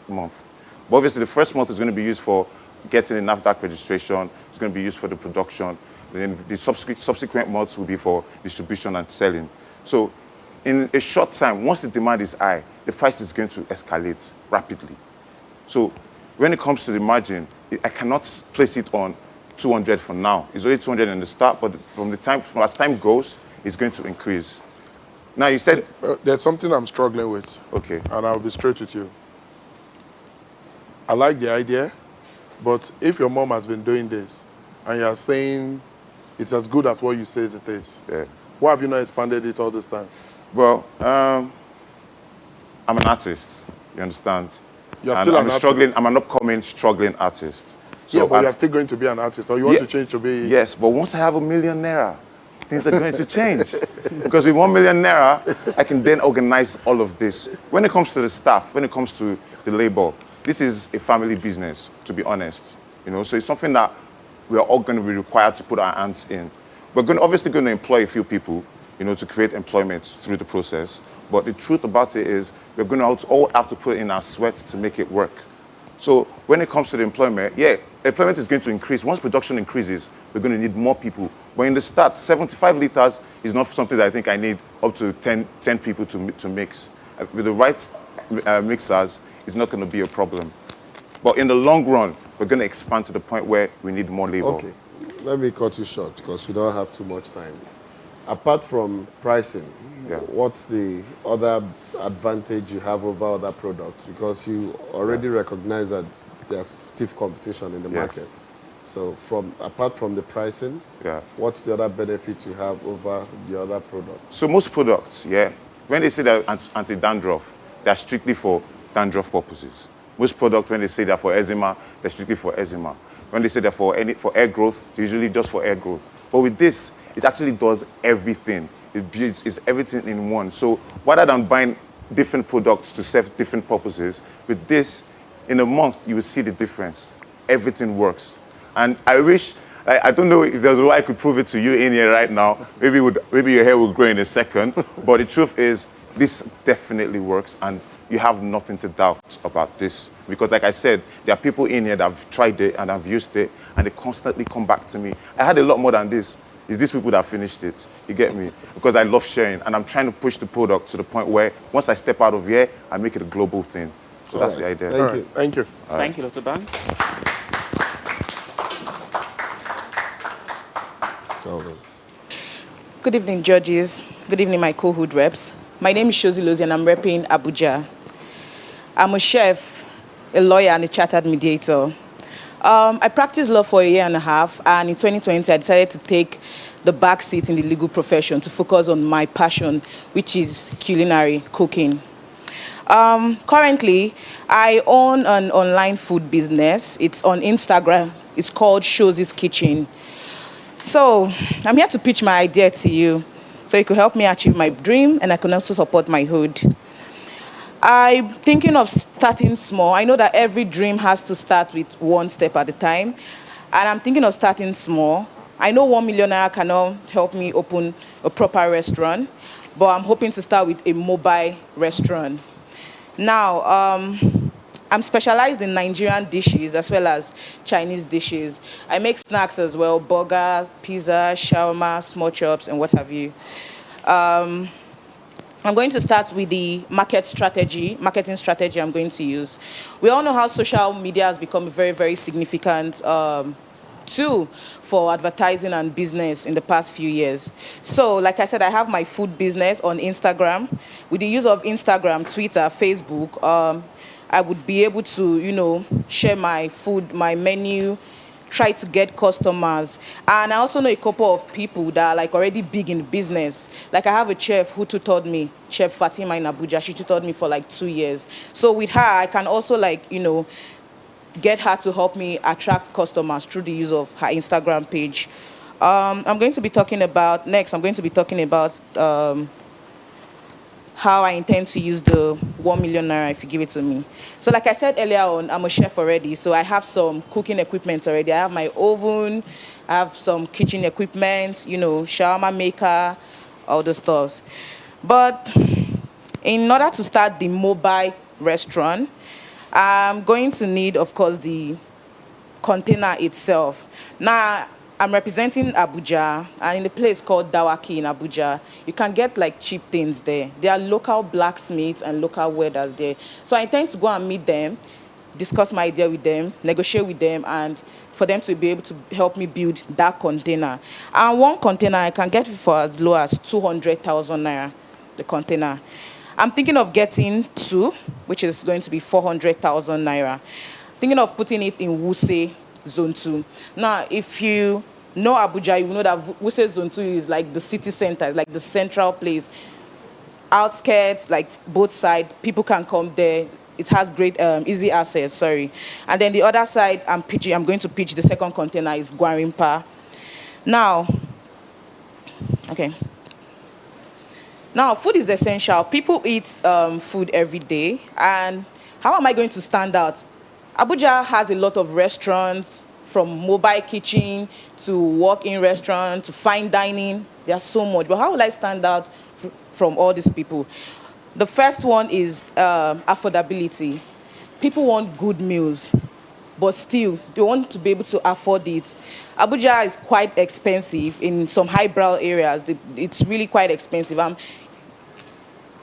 month. But obviously the first month is going to be used for getting a NAFDAC registration. It's going to be used for the production. And then the subsequent months will be for distribution and selling. So in a short time, once the demand is high, the price is going to escalate rapidly. So when it comes to the margin, I cannot place it on 200 for now. It's only 200 in the start, but as time goes, it's going to increase. Now you said... There's something I'm struggling with. Okay. And I'll be straight with you. I like the idea, but if your mom has been doing this and you're saying it's as good as what you say it is, Yeah. why have you not expanded it all this time? Well, I'm an artist, you understand? You're And still I'm an struggling. artist. I'm an upcoming struggling artist. So Yeah, but I've- you're still going to be an artist, or you want Yeah. to change to be... Yes, but once I have 1 million Naira, things are going to change. Because with 1 million Naira, I can then organize all of this. When it comes to the staff, when it comes to the labor, this is a family business, to be honest. So it's something that we are all going to be required to put our hands in. We're obviously going to employ a few people, to create employment through the process. But the truth about it is we're going to all have to put in our sweat to make it work. So when it comes to the employment, yeah, employment is going to increase. Once production increases, we're going to need more people. But in the start, 75 liters is not something that I think I need up to 10 people to mix. With the right mixers, it's not going to be a problem. But in the long run, we're going to expand to the point where we need more labor. Okay, let me cut you short because we don't have too much time. Apart from pricing, Yeah. what's the other advantage you have over other products? Because you already recognize that there's stiff competition in the Yes. market. So apart from the pricing, Yeah. what's the other benefit you have over the other products? So most products, yeah, when they say they're anti-dandruff, they're strictly for dandruff purposes. Most products, when they say they're for eczema, they're strictly for eczema. When they say they're for hair growth, they're usually just for hair growth. But with this, it actually does everything. It's everything in one. So rather than buying different products to serve different purposes, with this, in a month, you will see the difference. Everything works. And I wish, I don't know if there's a way I could prove it to you in here right now. Maybe your hair will grow in a second. But the truth is, this definitely works. And you have nothing to doubt about this. Because like I said, there are people in here that have tried it and have used it. And they constantly come back to me. I had a lot more than this. It's these people that finished it. You get me? Because I love sharing. And I'm trying to push the product to the point where once I step out of here, I make it a global thing. So that's the idea. Thank you. Thank you. Thank you, Dr. Banks. Good evening, judges. Good evening, my co-hood reps. My name is Shozi Lozi, and I'm repping Abuja. I'm a chef, a lawyer, and a chartered mediator. I practiced law for a year and a half, and in 2020, I decided to take the back seat in the legal profession to focus on my passion, which is culinary, cooking. Currently, I own an online food business. It's on Instagram. It's called Shozi's Kitchen. So I'm here to pitch my idea to you so you could help me achieve my dream, and I can also support my hood. I'm thinking of starting small. I know that every dream has to start with one step at a time, and I'm thinking of starting small. I know 1 million naira cannot help me open a proper restaurant, but I'm hoping to start with a mobile restaurant. Now, I'm specialized in Nigerian dishes as well as Chinese dishes. I make snacks as well, burgers, pizza, shawarma, small chops, and what have you. I'm going to start with the marketing strategy I'm going to use. We all know how social media has become a very, very significant tool for advertising and business in the past few years. So, like I said, I have my food business on Instagram. With the use of Instagram, Twitter, Facebook, I would be able to, share my food, my menu, try to get customers. And I also know a couple of people that are like already big in business. Like I have a chef who tutored me, Chef Fatima in Abuja. She tutored me for like 2 years. So with her, I can also get her to help me attract customers through the use of her Instagram page. I'm going to be talking about how I intend to use the 1 million naira if you give it to me. So like I said earlier on, I'm a chef already, so I have some cooking equipment already. I have my oven, I have some kitchen equipment, shawarma maker, all the stuff. But in order to start the mobile restaurant, I'm going to need, of course, the container itself. Now, I'm representing Abuja, and in a place called Dawaki in Abuja, you can get like cheap things there. There are local blacksmiths and local welders there. So I intend to go and meet them, discuss my idea with them, negotiate with them, and for them to be able to help me build that container. And one container, I can get it for as low as 200,000 naira, the container. I'm thinking of getting 2, which is going to be 400,000 naira. Thinking of putting it in Wuse Zone 2. Now, if you know Abuja, you know that Wuse Zone 2 is like the city center, like the central place. Outskirts, like both sides, people can come there. It has great, easy access, sorry. And then the other side, I'm going to pitch the second container is Gwarimpa. Now, okay. Now, food is essential. People eat food every day. And how am I going to stand out? Abuja has a lot of restaurants, from mobile kitchen to walk-in restaurant to fine dining. There's so much. But how will I stand out from all these people? The first one is affordability. People want good meals, but still, they want to be able to afford it. Abuja is quite expensive in some highbrow areas. It's really quite expensive.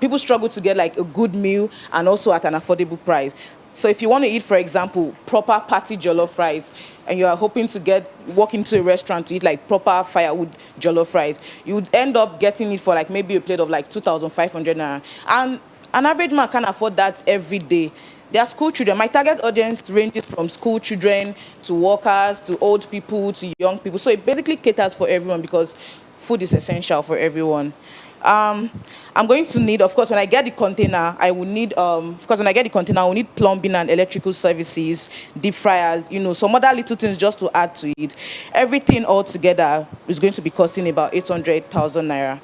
People struggle to get like a good meal and also at an affordable price. So if you want to eat, for example, proper party jollof rice, and you are hoping to walk into a restaurant to eat like proper firewood jollof rice, you would end up getting it for like maybe a plate of like 2,500 naira. And an average man can't afford that every day. There are school children. My target audience ranges from school children to workers to old people to young people. So it basically caters for everyone because food is essential for everyone. I'm going to need, of course, when I get the container, I will need, plumbing and electrical services, deep fryers, some other little things just to add to it. Everything all together is going to be costing about 800,000 naira.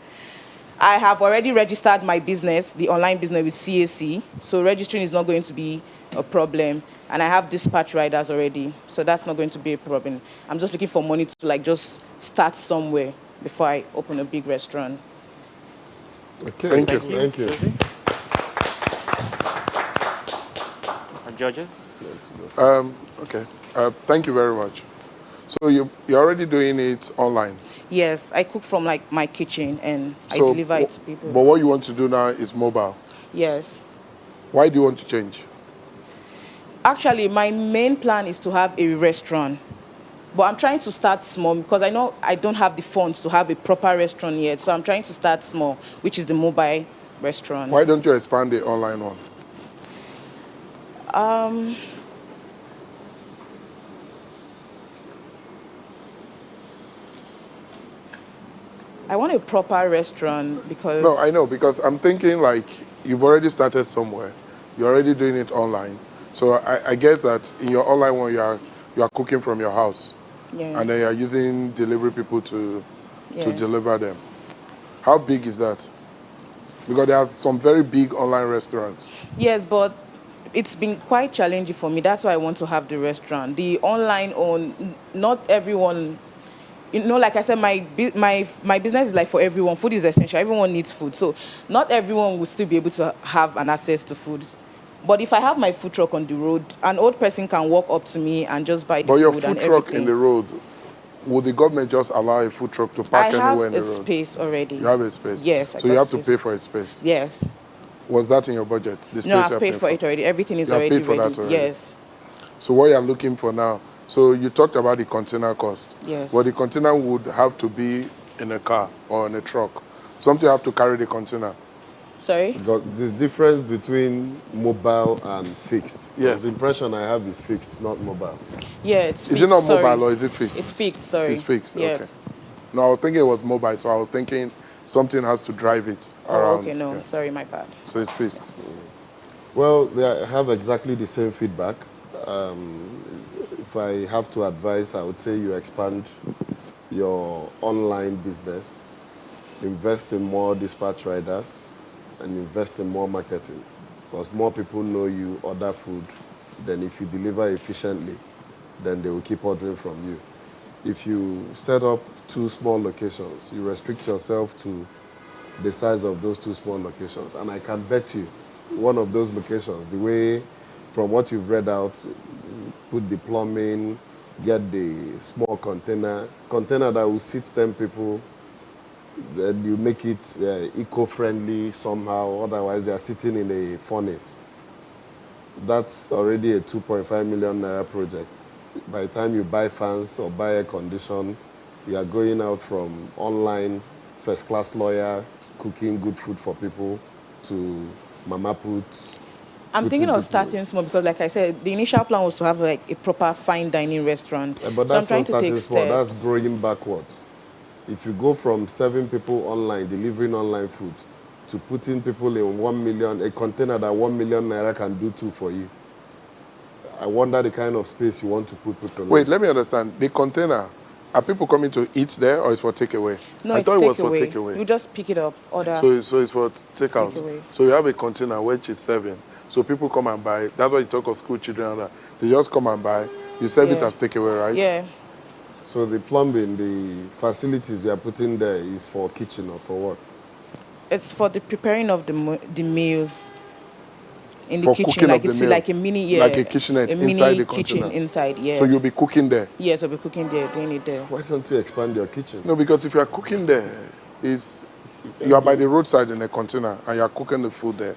I have already registered my business, the online business with CAC, so registering is not going to be a problem. And I have dispatch riders already, so that's not going to be a problem. I'm just looking for money to like just start somewhere before I open a big restaurant. Okay, Thank you. Thank you. Josie? Judges? Okay. Thank you very much. So you're already doing it online. Yes, I cook from like my kitchen and I So, deliver it to people. But what you want to do now is mobile. Yes. Why do you want to change? Actually, my main plan is to have a restaurant. But I'm trying to start small because I know I don't have the funds to have a proper restaurant yet. So I'm trying to start small, which is the mobile restaurant. Why don't you expand the online one? I want a proper restaurant because... No, I know, because I'm thinking like you've already started somewhere. You're already doing it online. So I guess that in your online one, you are cooking from your house. Yeah. And then you're using delivery people to Yeah. deliver them. How big is that? Because there are some very big online restaurants. Yes, but it's been quite challenging for me. That's why I want to have the restaurant. The online own, not everyone... You know, like I said, my business is like for everyone. Food is essential. Everyone needs food. So not everyone will still be able to have an access to food. But if I have my food truck on the road, an old person can walk up to me and just buy the But your food food and truck everything. in the road, would the government just allow a food truck to park anywhere in the I have a road? space already. You have a space? Yes. I So you got have to space. pay for a space? Yes. Was that in your budget? The space No, you I've are paid paying for it already. Everything is You have already paid for ready. that already? Yes. So what you're looking for now, so you talked about the container cost. Yes. But the container would have to be in a car or in a truck. Something have to carry the container. Sorry? But there's difference between mobile and fixed. Yes. The impression I have is fixed, not mobile. Yeah, it's fixed. Is it not sorry. mobile or is it fixed? It's fixed, sorry. It's fixed, Yes. okay. No, I was thinking it was mobile, so I was thinking something has to drive it around. Oh, okay, no. Yeah. Sorry, my bad. So it's fixed. Well, they have exactly the same feedback. If I have to advise, I would say you expand your online business, invest in more dispatch riders, and invest in more marketing. Because more people know you order food, then if you deliver efficiently, then they will keep ordering from you. If you set up 2 small locations, you restrict yourself to the size of those 2 small locations. And I can bet you, one of those locations, the way, from what you've read out, put the plumbing, get the small container that will seat 10 people, then you make it eco-friendly somehow, otherwise they are sitting in a furnace. That's already a 2.5 million naira project. By the time you buy fans or buy air condition, you are going out from online, first-class lawyer, cooking good food for people, to mama put. I'm thinking of starting small because, like I said, the initial plan was to have like a proper fine dining restaurant. But so I'm that's trying not to starting take small, steps. that's growing backwards. If you go from 7 people online, delivering online food, to putting people in 1 million, a container that 1 million naira can do 2 for you. I wonder the kind of space you want to put people in. Wait, let me understand. The container, are people coming to eat there or it's for takeaway? No, I it's thought it was takeaway. for takeaway. You just pick it up, order. So it's for takeout. takeaway. So you have a container which is serving. So people come and buy. That's why you talk of school children and that. They just come and buy. You serve it Yeah. as takeaway, right? Yeah. So the plumbing, the facilities you are putting there is for kitchen or for what? It's for the preparing of the meal in the For kitchen. cooking Like of the it's meal. like a mini, yeah. Like a kitchenette a mini inside the kitchen container. inside, yes. So you'll be cooking there. Yes, I'll be cooking there, doing it there. Why don't you expand your kitchen? No, because if you are cooking there, you are by the roadside in a container and you are cooking the food there.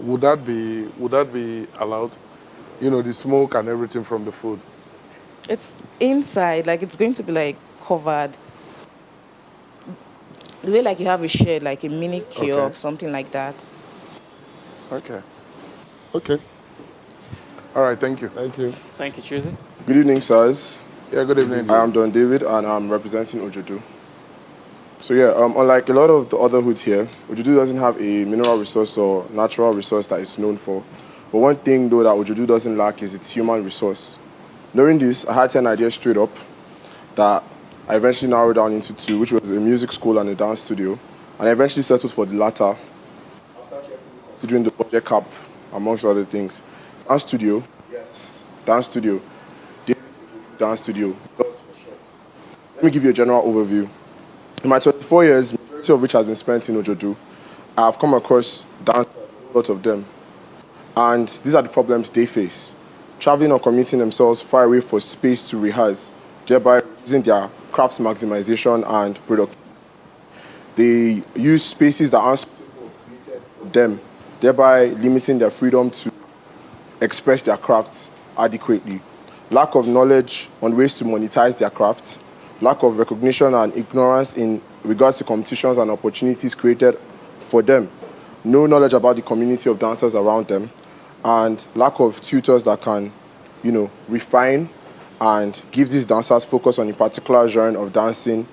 Would that be allowed? You know, the smoke and everything from the food. It's inside, like it's going to be like covered. The way like you have a shed, like a mini kiosk, Okay. something like that. Okay. Okay, All right, thank you. thank you. Thank you, Choosy. Good evening, sirs. Yeah, good evening. I am Don David, and I'm representing Ojudu. So yeah, unlike a lot of the other hoods here, Ojudu doesn't have a mineral resource or natural resource that it's known for. But one thing though that Ojudu doesn't lack is its human resource. Knowing this, I had 10 ideas straight up that I eventually narrowed down into two, which was a music school and a dance studio. And I eventually settled for the latter, considering the budget cap, amongst other things. Dance studio, yes, dance studio, dance studio. Let me give you a general overview. In my 24 years, majority of which has been spent in Ojodu, I have come across dancers, a lot of them. And these are the problems they face. Traveling or committing themselves far away for space to rehearse, thereby using their craft maximization and productivity. They use spaces that aren't suitable for them, thereby limiting their freedom to express their craft adequately. Lack of knowledge on ways to monetize their craft, lack of recognition and ignorance in regards to competitions and opportunities created for them, no knowledge about the community of dancers around them, and lack of tutors that can, refine and give these dancers focus on a particular genre of dancing,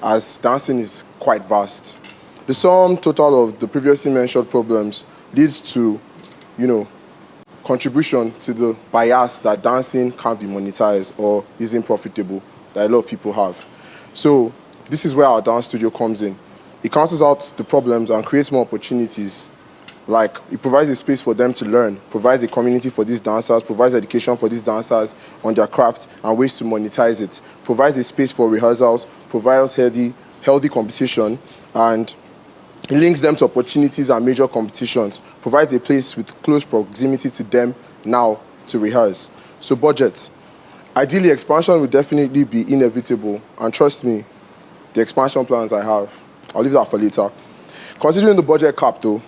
as dancing is quite vast. The sum total of the previously mentioned problems leads to, contribution to the bias that dancing can't be monetized or isn't profitable that a lot of people have. So this is where our dance studio comes in. It cancels out the problems and creates more opportunities. Like, it provides a space for them to learn, provides a community for these dancers, provides education for these dancers on their craft and ways to monetize it, provides a space for rehearsals, provides healthy competition, and it links them to opportunities and major competitions, provides a place with close proximity to them now to rehearse. So budget. Ideally, expansion will definitely be inevitable, and trust me, the expansion plans I have, I'll leave that for later. Considering the budget cap though,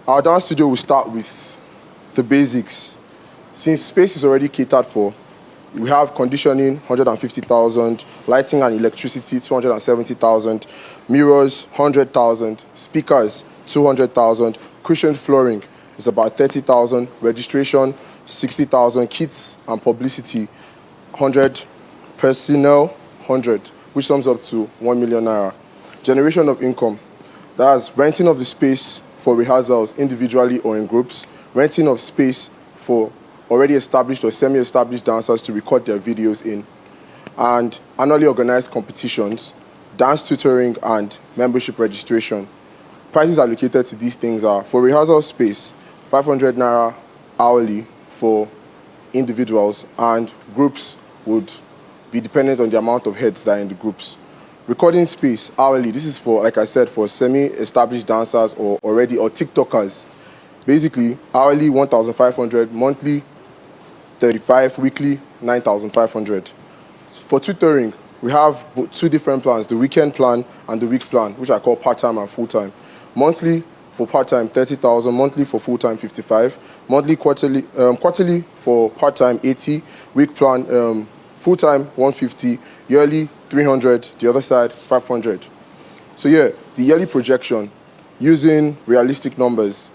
our dance studio will start with the basics. Since space is already catered for, we have conditioning, 150,000, lighting and electricity, 270,000, mirrors, 100,000, speakers, 200,000, cushioned flooring is about 30,000, registration, 60,000, kits and publicity, 100, personnel, 100, which sums up to 1 million naira. Generation of income, that's renting of the space for rehearsals individually or in groups, renting of space for already established or semi-established dancers to record their videos in, and annually organized competitions, dance tutoring, and membership registration. Prices allocated to these things are, for rehearsal space, 500 naira hourly for individuals, and groups would be dependent on the amount of heads that are in the groups. Recording space hourly, this is for, like I said, for semi-established dancers or TikTokers. Basically, hourly 1,500, monthly 35, weekly 9,500. For tutoring, we have two different plans, the weekend plan and the week plan, which I call part-time and full-time. Monthly for part-time 30,000, monthly for full-time 55, monthly quarterly for part-time 80, week plan full-time 150, yearly 300, the other side 500. So yeah, the yearly projection using realistic numbers.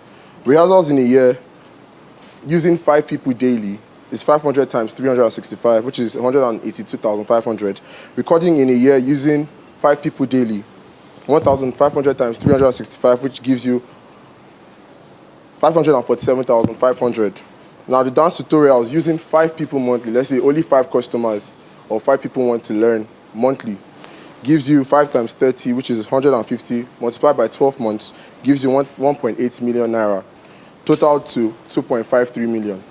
Rehearsals in a year using 5 people daily is 500 times 365, which is 182,500. Recording in a year using 5 people daily, 1,500 times 365, which gives you 547,500. Now the dance tutorials using 5 people monthly, let's say only 5 customers or 5 people want to learn monthly, gives you 5 times 30, which is 150, multiplied by 12 months, gives you 1.8 million naira, total to 2.53 million.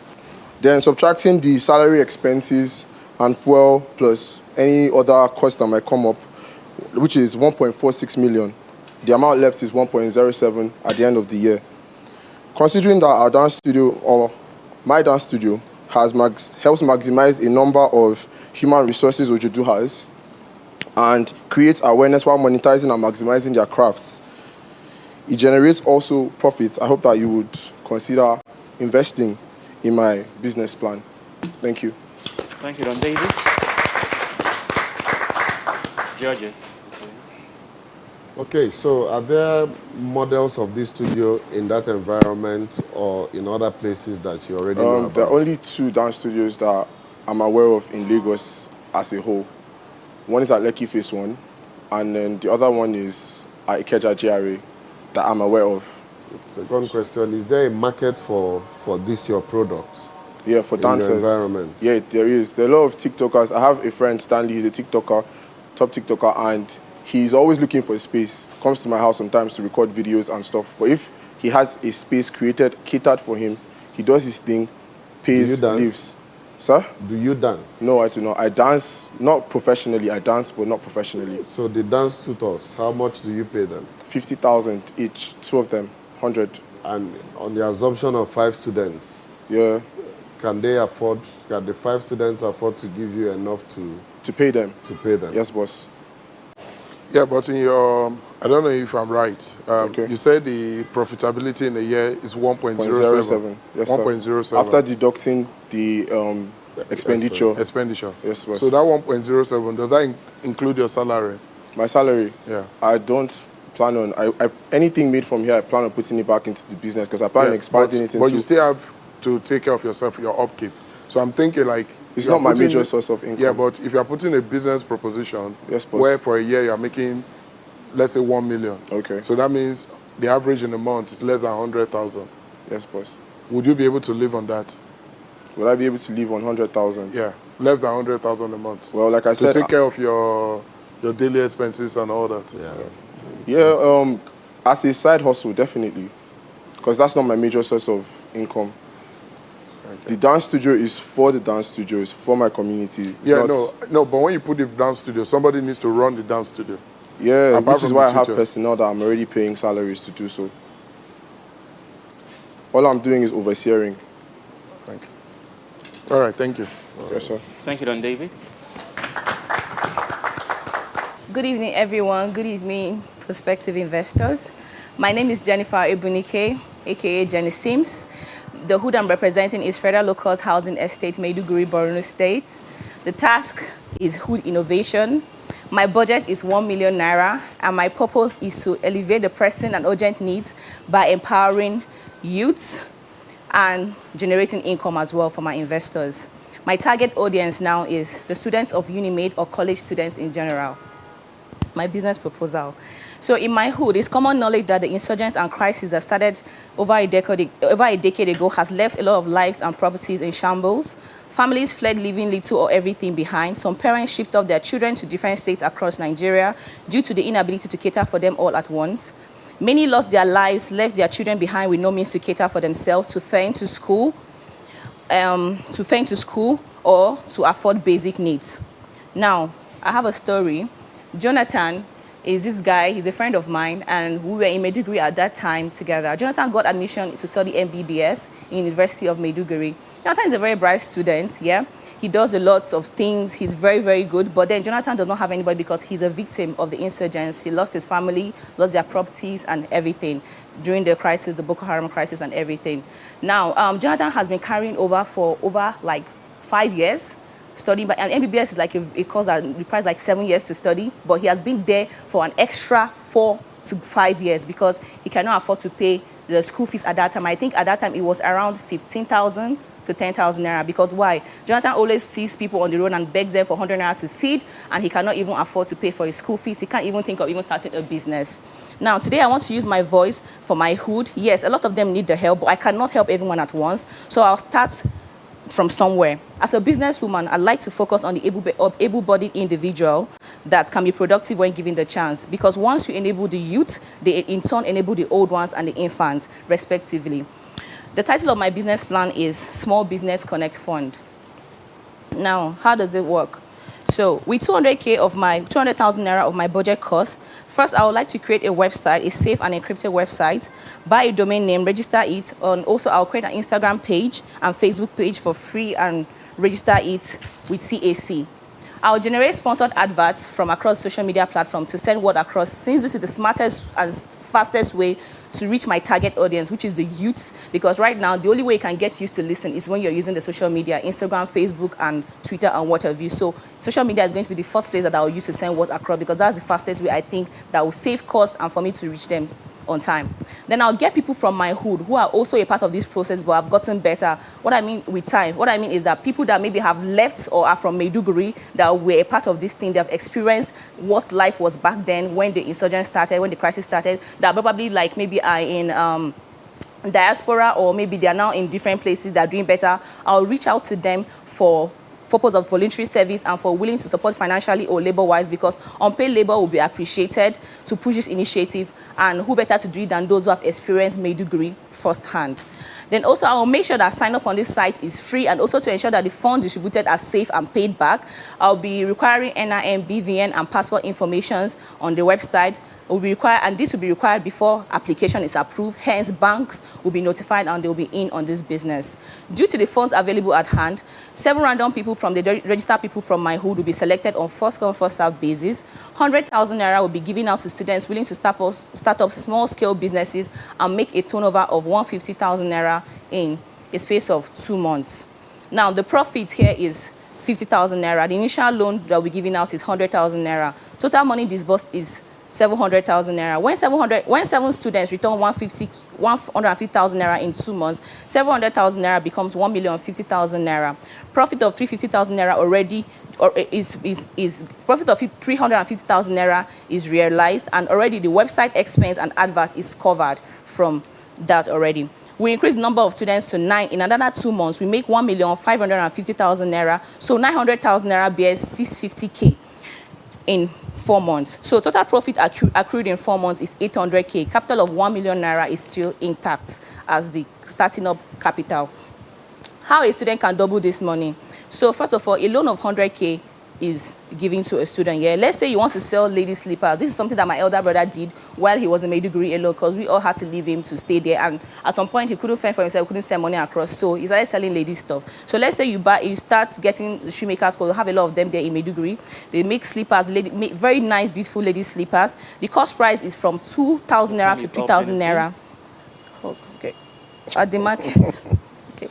Then subtracting the salary expenses and fuel plus any other cost that might come up, which is 1.46 million. The amount left is 1.07 at the end of the year. Considering that our dance studio, or my dance studio, helps maximize a number of human resources Ojodu has and creates awareness while monetizing and maximizing their crafts, it generates also profits. I hope that you would consider investing in my business plan. Thank you. Thank you, Don David. Judges. Okay, so are there models of this studio in that environment or in other places that you already know about? There are only 2 dance studios that I'm aware of in Lagos as a whole. One is at Lekki Phase 1, and then the other one is at Ikeja GRA that I'm aware of. Second question, is there a market for this, your product? Yeah, for dancers. In your environment? Yeah, there is. There are a lot of TikTokers. I have a friend, Stanley, he's a TikToker. top TikToker, and he's always looking for a space. Comes to my house sometimes to record videos and stuff. But if he has a space catered for him, he does his thing, pays, leaves. Sir? Do you dance? No, I do not. I dance, not professionally. I dance, but not professionally. So the dance tutors, how much do you pay them? 50,000 each, 2 of them, 100. And on the assumption of 5 students, yeah, can the 5 students afford to give you enough to pay them? To pay them. Yes, boss. Yeah, but in your, I don't know if I'm right. Okay. You said the profitability in a year is 1.07. 0.07. Yes, 1.07. After deducting the expenditure. Expenditure. Yes, boss. So that 1.07, does that include your salary? My salary? Yeah. I don't plan on, anything made from here, I plan on putting it back into the business because I plan on expanding it into... But you still have to take care of yourself, your upkeep. So I'm thinking like... It's not my major source of income. Yeah, but if you're putting a business proposition, yes, boss, where for a year you're making, let's say 1 million. Okay. So that means the average in a month is less than 100,000. Yes, boss. Would you be able to live on that? Will I be able to live on 100,000? Yeah, less than 100,000 a month. Well, like I said... To take care of your daily expenses and all that. Yeah, as a side hustle, definitely. Because that's not my major source of income. Okay. The dance studio is for the dance studio, it's for my community. It's no, but when you put the dance studio, somebody needs to run the dance studio. Yeah, which is why I have personnel that I'm already paying salaries to do so. All I'm doing is overseeing. Thank you. All right, thank you. Yes, sir. Thank you, Don David. Good evening, everyone. Good evening, prospective investors. My name is Jennifer Ebunike, aka Jenny Sims. The hood I'm representing is Federal Low Cost Housing Estate, Maiduguri, Borno State. The task is hood innovation. My budget is 1 million naira, and my purpose is to elevate the pressing and urgent needs by empowering youth and generating income as well for my investors. My target audience now is the students of Unimade or college students in general. My business proposal. So in my hood, it's common knowledge that the insurgents and crisis that started over a decade ago has left a lot of lives and properties in shambles. Families fled, leaving little or everything behind. Some parents shipped off their children to different states across Nigeria due to the inability to cater for them all at once. Many lost their lives, left their children behind with no means to cater for themselves, to fend to school, or to afford basic needs. Now, I have a story. Jonathan is this guy, he's a friend of mine, and we were in Maiduguri at that time together. Jonathan got admission to study MBBS in University of Maiduguri. Jonathan is a very bright student, yeah? He does a lot of things, he's very, very good, but then Jonathan does not have anybody because he's a victim of the insurgents. He lost his family, lost their properties and everything during the crisis, the Boko Haram crisis and everything. Now, Jonathan has been carrying over for over like 5 years, studying, and MBBS is like a course that requires like 7 years to study, but he has been there for an extra 4 to 5 years because he cannot afford to pay the school fees at that time. I think at that time it was around 15,000 to 10,000 naira. Because why? Jonathan always sees people on the road and begs them for 100 naira to feed, and he cannot even afford to pay for his school fees. He can't even think of even starting a business. Now, today I want to use my voice for my hood. Yes, a lot of them need the help, but I cannot help everyone at once. So I'll start from somewhere. As a businesswoman, I like to focus on the able-bodied individual that can be productive when given the chance. Because once you enable the youth, they in turn enable the old ones and the infants, respectively. The title of my business plan is Small Business Connect Fund. Now, how does it work? So, with 200,000 naira of my budget cost, first I would like to create a website, a safe and encrypted website, buy a domain name, register it, and also I'll create an Instagram page and Facebook page for free and register it with CAC. I'll generate sponsored adverts from across social media platforms to send word across, since this is the smartest and fastest way to reach my target audience, which is the youths, because right now the only way you can get used to listen is when you're using the social media, Instagram, Facebook, and Twitter, and what have you. So social media is going to be the first place that I will use to send word across, because that's the fastest way I think that will save cost and for me to reach them on time. Then I'll get people from my hood who are also a part of this process but have gotten better. What I mean with time, what I mean is that people that maybe have left or are from Maiduguri that were a part of this thing, they have experienced what life was back then when the insurgents started, when the crisis started, that probably like maybe are in diaspora, or maybe they are now in different places that are doing better. I'll reach out to them for purpose of voluntary service and for willing to support financially or labor-wise, because unpaid labor will be appreciated to push this initiative, and who better to do it than those who have experienced Maiduguri firsthand. Then also I will make sure that sign up on this site is free, and also to ensure that the funds distributed are safe and paid back, I'll be requiring NIN, BVN and passport informations on the website. Will be required, and this will be required before application is approved. Hence, banks will be notified and they will be in on this business. Due to the funds available at hand, 7 random people from the registered people from my hood will be selected on first-come, first-served basis. 100,000 naira will be given out to students willing to start up small-scale businesses and make a turnover of 150,000 naira in a space of 2 months. Now, the profit here is 50,000 naira. The initial loan that we're giving out is 100,000 naira. Total money disbursed is 700,000 naira. When 7 students return 150,000 naira in 2 months, 700,000 naira becomes 1,050,000 naira. Profit of 350,000 naira already profit of 350,000 naira is realized, and already the website expense and advert is covered from that already. We increase the number of students to 9 in another 2 months. We make 1,550,000 naira. So 900,000 naira bears 650K in 4 months. So total profit accrued in 4 months is 800K. Capital of 1 million naira is still intact as the starting up capital. How a student can double this money? So first of all, a loan of 100K is given to a student. Yeah, let's say you want to sell lady slippers. This is something that my elder brother did while he was in Maiduguri alone, because we all had to leave him to stay there, and at some point he couldn't fend for himself, he couldn't send money across, so he started selling lady stuff. So let's say you start getting the shoemakers, because you have a lot of them there in Maiduguri. They make slippers, make very nice, beautiful lady slippers. The cost price is from 2,000 naira to 3,000 naira. Okay, at the market. Okay.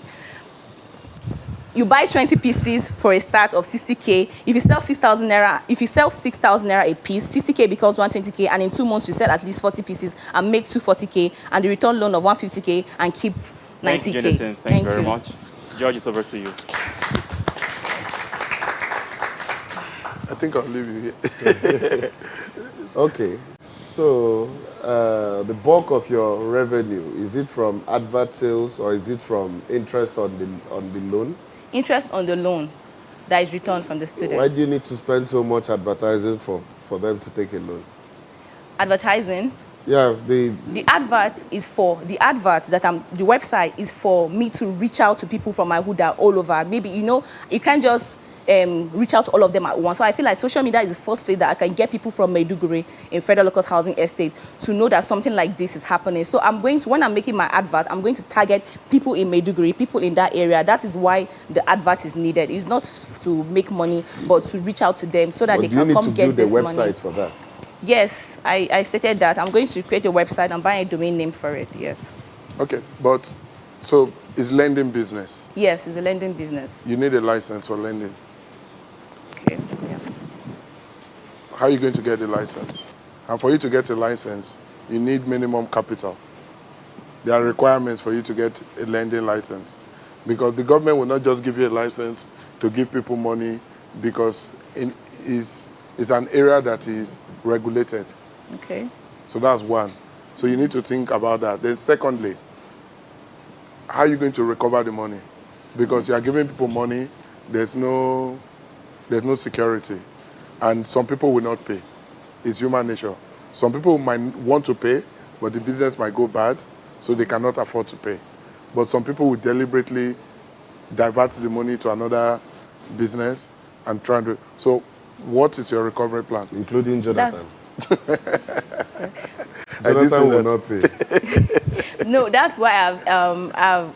You buy 20 pieces for a start of 60K. If you sell 6,000 naira, if you sell 6,000 naira a piece, 60K becomes 120K, and in 2 months you sell at least 40 pieces and make 240K, and the return loan of 150K and keep 90K. Thank you very much. George, it's over to you. I think I'll leave you here. Okay, so the bulk of your revenue, is it from advert sales or is it from interest on the loan? Interest on the loan that is returned from the students. Why do you need to spend so much advertising for them to take a loan? Advertising? Yeah, the advert the website is for me to reach out to people from my hood that are all over. Maybe, you can't just reach out to all of them at once. So I feel like social media is the first place that I can get people from Maiduguri in Federal Local Housing Estate to know that something like this is happening. So when I'm making my advert, I'm going to target people in Maiduguri, people in that area. That is why the advert is needed. It's not to make money, but to reach out to them so that they can come get this money. Do you need to build a website for that? Yes, I stated that. I'm going to create a website and buy a domain name for it, yes. Okay, but so it's lending business? Yes, it's a lending business. You need a license for lending? Okay, yeah. How are you going to get the license? And for you to get a license, you need minimum capital. There are requirements for you to get a lending license, because the government will not just give you a license to give people money, because it's an area that is regulated. Okay. So that's one. So you need to think about that. Then secondly, how are you going to recover the money? Because you are giving people money, there's no security. And some people will not pay. It's human nature. Some people might want to pay, but the business might go bad, so they cannot afford to pay. But some people will deliberately divert the money to another business and try to... So what is your recovery plan? Including Jonathan. Jonathan will not pay. No, that's why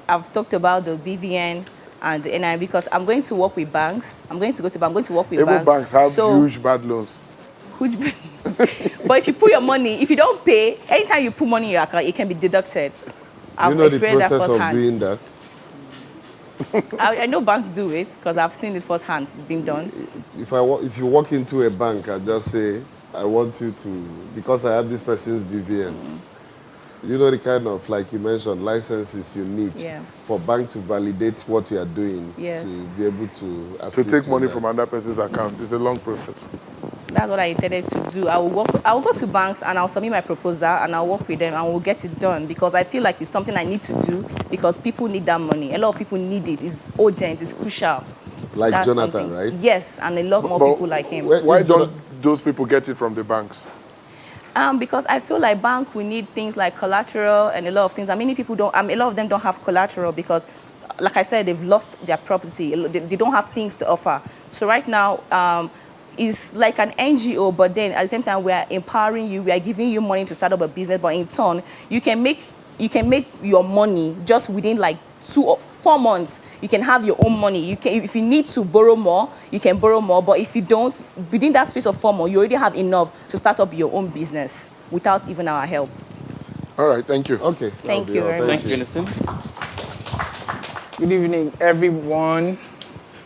I've talked about the BVN and the NIN, because I'm going to work with banks. I'm going to work with banks. Even banks have huge bad loans. But if you put your money, if you don't pay, anytime you put money in your account, it can be deducted. You know the process of doing that? I know banks do it because I've seen it firsthand being done. If you walk into a bank and just say, I want you to, because I have this person's BVN, you know the kind of, like you mentioned, licenses you need for bank to validate what you are doing, to be able to assist. To take money from another person's account. It's a long process. That's what I intended to do. I will go to banks and I'll submit my proposal and I'll work with them and we'll get it done, because I feel like it's something I need to do because people need that money. A lot of people need it. It's urgent. It's crucial. Like That's Jonathan, something. right? Yes, and a lot more But people like him. Why don't those people get it from the banks? Because I feel like bank, we need things like collateral and a lot of things. I mean, people don't, a lot of them don't have collateral because, like I said, they've lost their property. They don't have things to offer. So right now, it's like an NGO, but then at the same time, we are empowering you. We are giving you money to start up a business, but in turn, you can make your money just within like 2 or 4 months. You can have your own money. You can, if you need to borrow more, you can borrow more. But if you don't, within that space of 4 months, you already have enough to start up your own business without even our help. All right, thank you. Okay. Thank you very much. Thank you, Innocent. Good evening, everyone.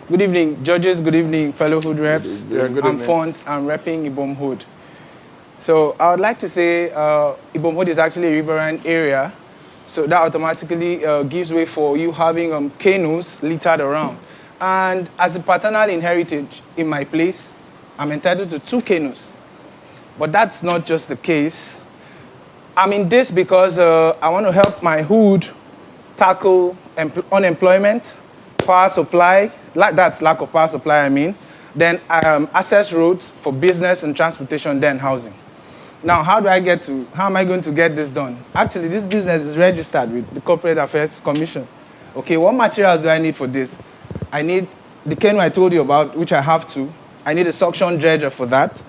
Good evening, judges. Good evening, fellow hood reps. Yeah, good I'm evening. Fons. I'm repping Ibom Hood. So I would like to say Ibom Hood is actually a riverine area. So that automatically gives way for you having canoes littered around. And as a paternal inheritage in my place, I'm entitled to 2 canoes. But that's not just the case. I'm in this because I want to help my hood tackle unemployment, power supply, that's lack of power supply, I mean. Then access roads for business and transportation, then housing. Now, how am I going to get this done? Actually, this business is registered with the Corporate Affairs Commission. Okay, what materials do I need for this? I need the canoe I told you about, which I have 2. I need a suction dredger for that.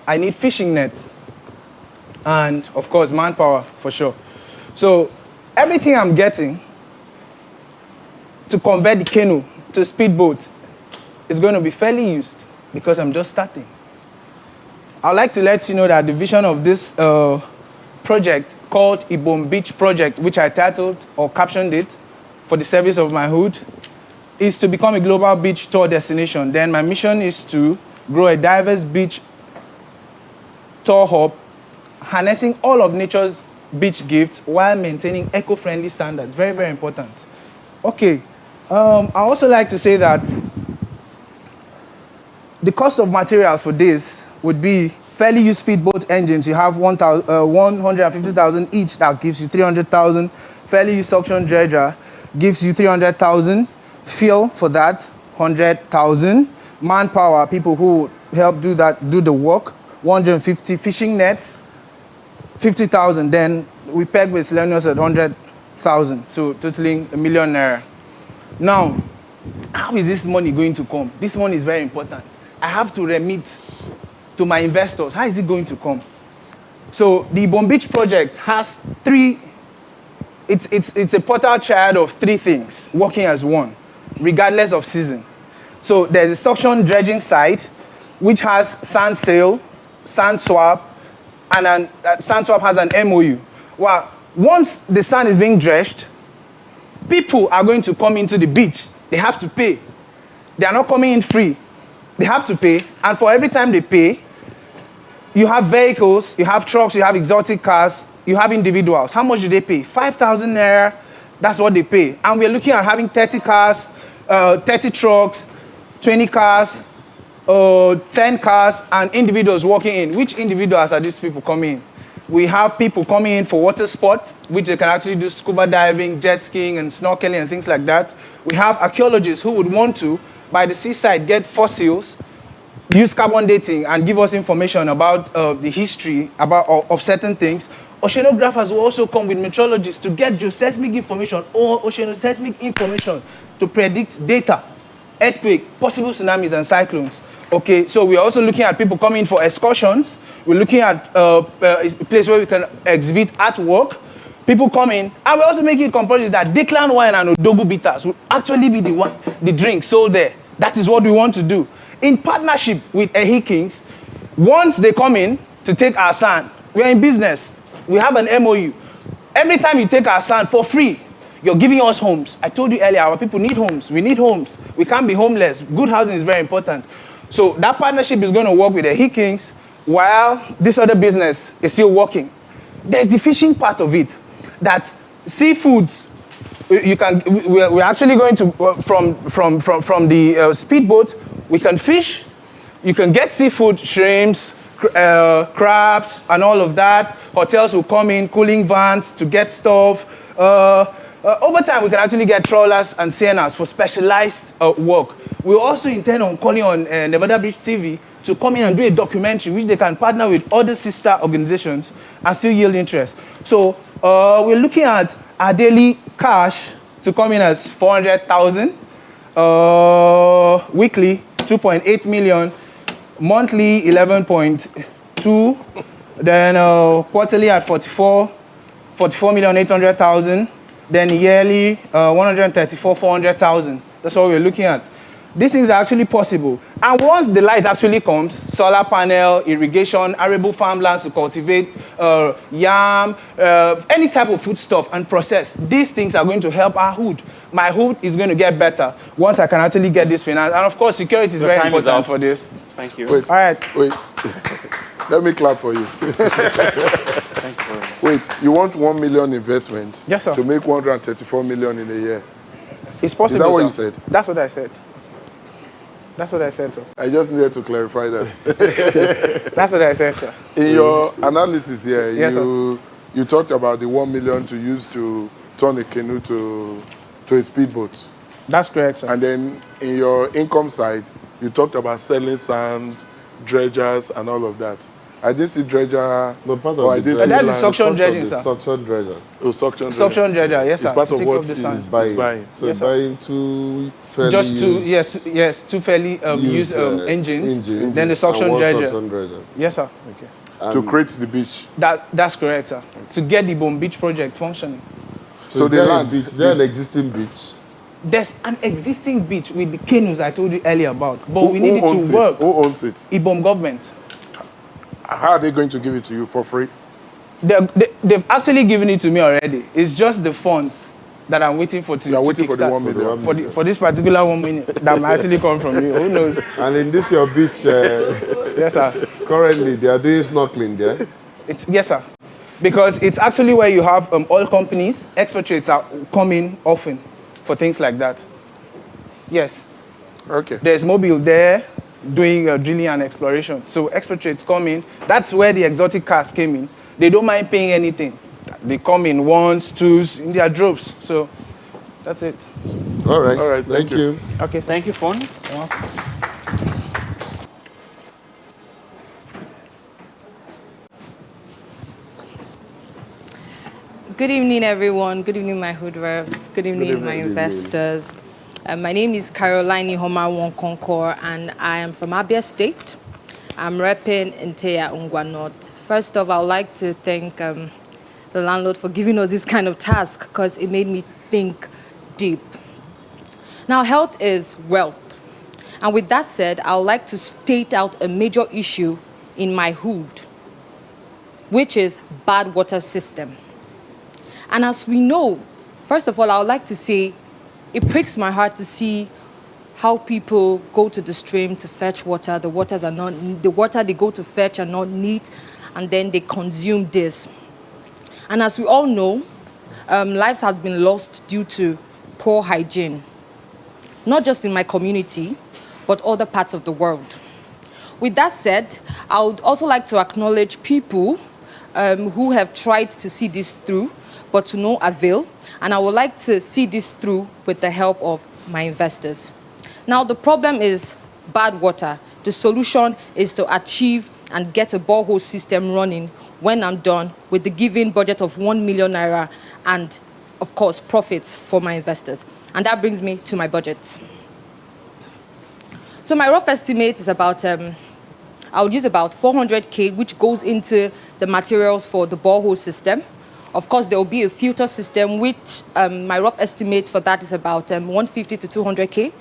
I need fishing nets. And, of course, manpower, for sure. So, everything I'm getting to convert the canoe to a speedboat is going to be fairly used because I'm just starting. I'd like to let you know that the vision of this project called Ibom Beach Project, which I titled or captioned it for the service of my hood, is to become a global beach tour destination. Then my mission is to grow a diverse beach tour hub, harnessing all of nature's beach gifts while maintaining eco-friendly standards. Very, very important. Okay, I also like to say that the cost of materials for this would be fairly used speedboat engines. You have 150,000 each. That gives you 300,000. Fairly used suction dredger gives you 300,000. Fuel for that, 100,000. Manpower, people who help do the work, 150. Fishing nets, 50,000. Then we peg with miscellaneous at 100,000. So totaling $1 million Naira. Now, how is this money going to come? This money is very important. I have to remit to my investors. How is it going to come? So the Ibom Beach project has 3, it's a portal child of 3 things working as one, regardless of season. So there's a suction dredging side, which has sand sale, sand swap, and sand swap has an MOU. Well, once the sand is being dredged, people are going to come into the beach. They have to pay. They are not coming in free. They have to pay, and for every time they pay, you have vehicles, you have trucks, you have exotic cars, you have individuals. How much do they pay? 5,000 Naira, that's what they pay. And we're looking at having 30 cars, 30 trucks, 20 cars, 10 cars, and individuals walking in. Which individuals are these people coming in? We have people coming in for water sport, which they can actually do scuba diving, jet skiing, and snorkeling, and things like that. We have archaeologists who would want to, by the seaside, get fossils, use carbon dating, and give us information about the history of certain things. Oceanographers will also come with meteorologists to get geoseismic information or oceanoseismic information to predict data, earthquake, possible tsunamis, and cyclones. Okay, so we're also looking at people coming for excursions. We're looking at a place where we can exhibit artwork. People come in, and we're also making it compulsory that Declan wine and Odogu bitters will actually be the drink sold there. That is what we want to do. In partnership with Ehi Kings, once they come in to take our sand, we're in business. We have an MOU. Every time you take our sand for free, you're giving us homes. I told you earlier, our people need homes. We need homes. We can't be homeless. Good housing is very important. So that partnership is going to work with Ehi Kings while this other business is still working. There's the fishing part of it. That seafoods, we're actually going to, from the speedboat, we can fish, you can get seafood, shrimps, crabs, and all of that. Hotels will come in, cooling vans to get stuff. Over time, we can actually get trawlers and seiners for specialized work. We also intend on calling on Nevada Beach TV to come in and do a documentary which they can partner with other sister organizations and still yield interest. So we're looking at our daily cash to come in as 400,000, weekly 2.8 million, monthly 11.2, then quarterly at 44,800,000, then yearly 134,400,000. That's what we're looking at. These things are actually possible. And once the light actually comes, solar panel, irrigation, arable farmlands to cultivate, yam, any type of foodstuff and process, these things are going to help our hood. My hood is going to get better once I can actually get this finance. And of course, security is very important for this. Thank you. Wait, all right. Wait. Let me clap for you. Thank you. Wait, you want 1 million investment? Yes, sir. To make 134 million in a year? It's possible, Is that what sir. you said? That's what I said. That's what I said, sir. I just needed to clarify that. That's what I said, sir. In your analysis here, Yes, you talked about the 1 million to use to turn a canoe to a speedboat. That's correct, sir. And then in your income side, you talked about selling sand, dredgers, and all of that. I didn't see dredger. But part or I of didn't the see that's the land. suction dredging, sir. Suction dredger. Oh, suction dredger. Suction dredger, yes, sir. It's part To of take what off the is sand. buying. So Yes, sir. buying two fairly Just two, used, yes, two fairly used engines, then the suction and one dredger. suction dredger. Yes, sir. Okay. To create the beach. That's correct, sir. To get the Boom Beach project functioning. So is the there land, a beach? Is there an existing beach? There's an existing beach with the canoes I told you earlier about, but we need it owns to work. Who owns it? Ibom government. How are they going to give it to you for free? They've actually given it to me already. It's just the funds that I'm waiting for to You are waiting for the kickstart. 1 million. For this particular 1 million that might actually come from you. Who knows? And in this your beach, Yes, sir. currently they are doing snorkeling there. Yes, sir. Because it's actually where you have oil companies, expatriates are coming often for things like that. Yes. Okay. There's Mobile there doing drilling and exploration. So expatriates come in. That's where the exotic cars came in. They don't mind paying anything. They come in ones, twos, in their droves. So that's it. All right. All right. Thank you. Okay. Thank you, Fon. Good evening, everyone. Good evening, my hood reps. Good evening, my investors. My name is Caroline Homa Wonkonkor, and I am from Abia State. I'm repping Nteya Ungwa North. First off, I would like to thank the landlord for giving us this kind of task because it made me think deep. Now, health is wealth. And with that said, I would like to state out a major issue in my hood, which is bad water system. And as we know, first of all, I would like to say it breaks my heart to see how people go to the stream to fetch water. The water they go to fetch are not neat, and then they consume this. And as we all know, lives have been lost due to poor hygiene, not just in my community, but other parts of the world. With that said, I would also like to acknowledge people who have tried to see this through, but to no avail. And I would like to see this through with the help of my investors. Now, the problem is bad water. The solution is to achieve and get a borehole system running when I'm done with the given budget of 1 million naira and, of course, profits for my investors. And that brings me to my budget. So my rough estimate is about, I would use about 400K, which goes into the materials for the borehole system. Of course, there will be a filter system, which my rough estimate for that is about 150 to 200K.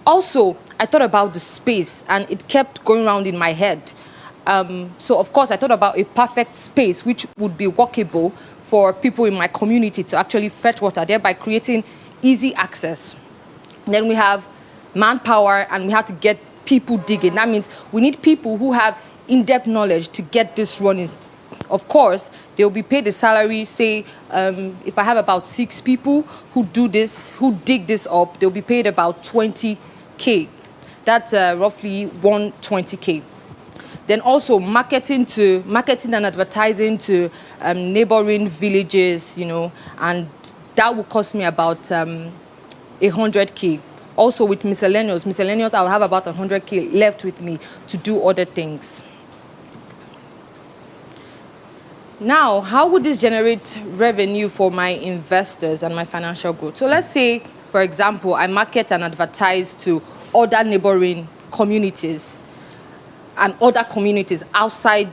Also, I thought about the space, and it kept going around in my head. So, of course, I thought about a perfect space, which would be walkable for people in my community to actually fetch water, thereby creating easy access. Then we have manpower, and we have to get people digging. That means we need people who have in-depth knowledge to get this running. Of course, they'll be paid a salary, say, if I have about 6 people who do this, who dig this up, they'll be paid about 20K. That's roughly 120K. Then also marketing and advertising to neighboring villages, and that will cost me about 100K. also with miscellaneous. Miscellaneous, I'll have about 100K left with me to do other things. Now, how would this generate revenue for my investors and my financial growth? So let's say, for example, I market and advertise to other neighboring communities and other communities outside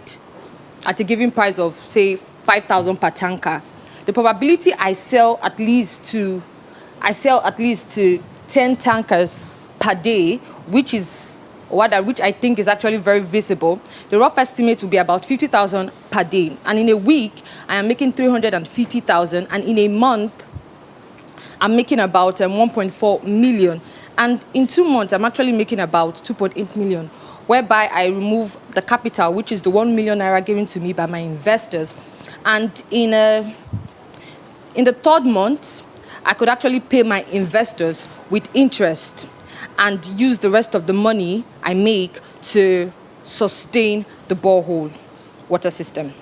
at a given price of, say, 5,000 per tanker. The probability I sell at least to 10 tankers per day, which I think is actually very visible. The rough estimate will be about 50,000 per day. And in a week, I am making 350,000. And in a month, I'm making about 1.4 million. And in 2 months, I'm actually making about 2.8 million, whereby I remove the capital, which is the 1 million naira given to me by my investors. And in the third month, I could actually pay my investors with interest and use the rest of the money I make to sustain the borehole water system.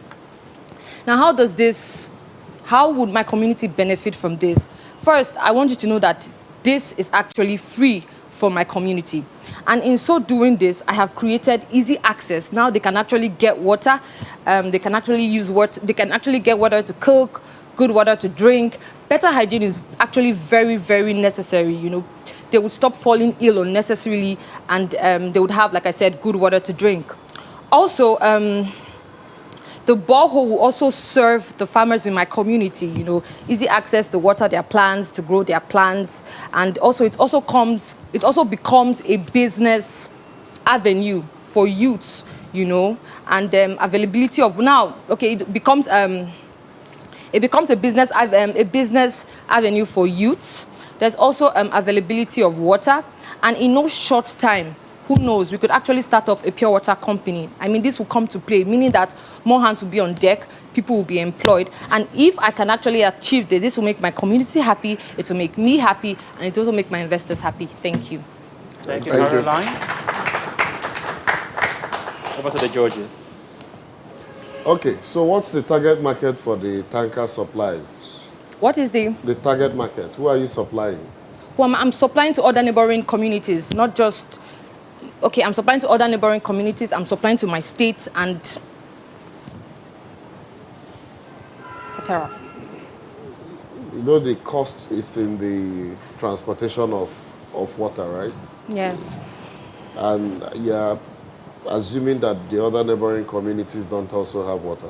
Now, how would my community benefit from this? First, I want you to know that this is actually free for my community. And in so doing this, I have created easy access. Now they can actually get water. They can actually use water. They can actually get water to cook, good water to drink. Better hygiene is actually very, very necessary. You know, they would stop falling ill unnecessarily, and they would have, like I said, good water to drink. Also, the borehole will also serve the farmers in my community, you know, easy access to water their plants, to grow their plants. And also, it also becomes a business avenue for youths, you know, and availability of it becomes a business avenue for youths. There's also availability of water, and in no short time, who knows, we could actually start up a pure water company. I mean, this will come to play, meaning that more hands will be on deck, people will be employed. And if I can actually achieve this, this will make my community happy, it will make me happy, and it will also make my investors happy. Thank you. Thank you, Caroline. Over to the Georges. Okay, so what's the target market for the tanker supplies? What is the target market? Who are you supplying? Well, I'm supplying to other neighboring communities, not just... Okay, I'm supplying to other neighboring communities, I'm supplying to my state, and etc. You know the cost is in the transportation of water, right? Yes. And you're assuming that the other neighboring communities don't also have water?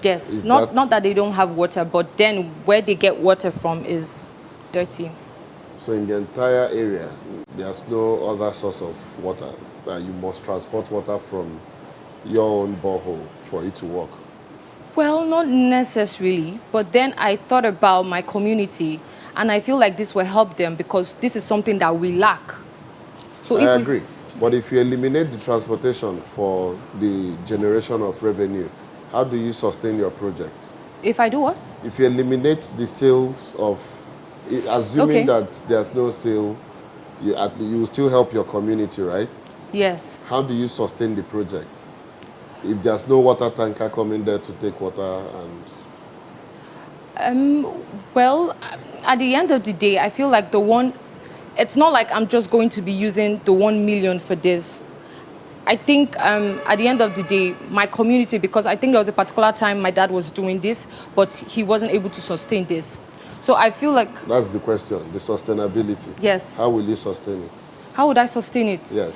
Yes, not that they don't have water, but then where they get water from is dirty. So in the entire area, there's no other source of water that you must transport water from your own borehole for it to work? Well, not necessarily, but then I thought about my community, and I feel like this will help them because this is something that we lack. So I agree. But if you eliminate the transportation for the generation of revenue, how do you sustain your project? If I do what? If you eliminate the sales of, assuming that there's no sale, you still help your community, right? Yes. How do you sustain the project? If there's no water tanker coming there to take water and... well, at the end of the day, I feel like it's not like I'm just going to be using the 1 million for this. I think at the end of the day, my community, because I think there was a particular time my dad was doing this, but he wasn't able to sustain this. So I feel like... That's the question, the sustainability. Yes. How will you sustain it? How would I sustain it? Yes.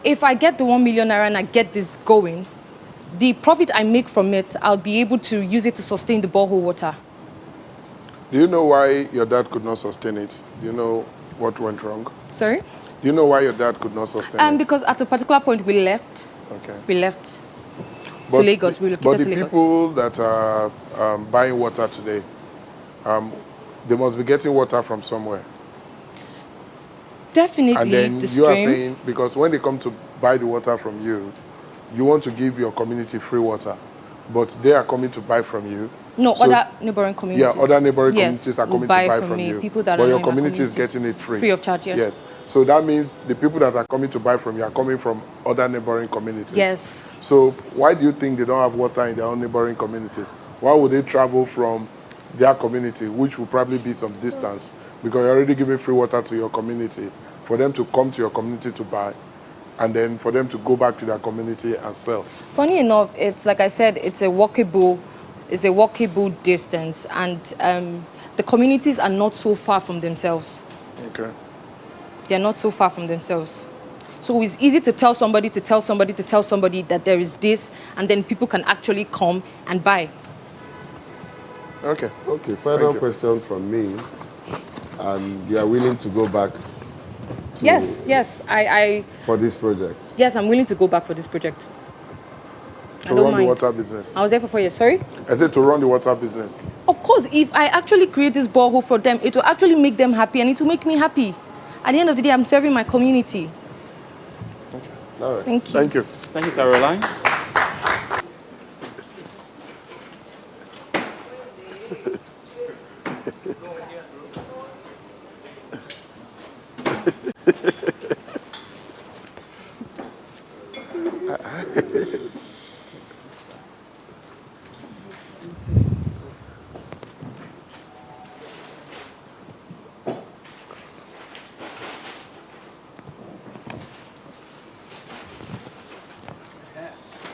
If I get the 1 million naira and I get this going, the profit I make from it, I'll be able to use it to sustain the borehole water. Do you know why your dad could not sustain it? Do you know what went wrong? Sorry? Do you know why your dad could not sustain it? Because at a particular point we left. Okay. We left to Lagos. We relocated to Lagos. But the people that are buying water today, they must be getting water from somewhere. Definitely. And then the you are stream. saying, because when they come to buy the water from you, you want to give your community free water, but they are coming to buy from you. No, so, other neighboring communities. Yeah, other neighboring communities are coming to buy from you. People that but are your community is getting it free. Free of charge, yes. Yes. So that means the people that are coming to buy from you are coming from other neighboring communities. Yes. So why do you think they don't have water in their own neighboring communities? Why would they travel from their community, which will probably be some distance, because you're already giving free water to your community, for them to come to your community to buy, and then for them to go back to their community and sell. Funny enough, it's like I said, it's a walkable distance, and the communities are not so far from themselves. Okay. They're not so far from themselves. So it's easy to tell somebody that there is this, and then people can actually come and buy. Okay. Okay, final question from me. And you are willing to go back to Yes, I for this project? Yes, I'm willing to go back for this project. To run the water business. I was there for 4 years, sorry? I said to run the water business. Of course, if I actually create this borehole for them, it will actually make them happy, and it will make me happy. At the end of the day, I'm serving my community. Okay. All right. Thank you. Thank you. Thank you, Caroline.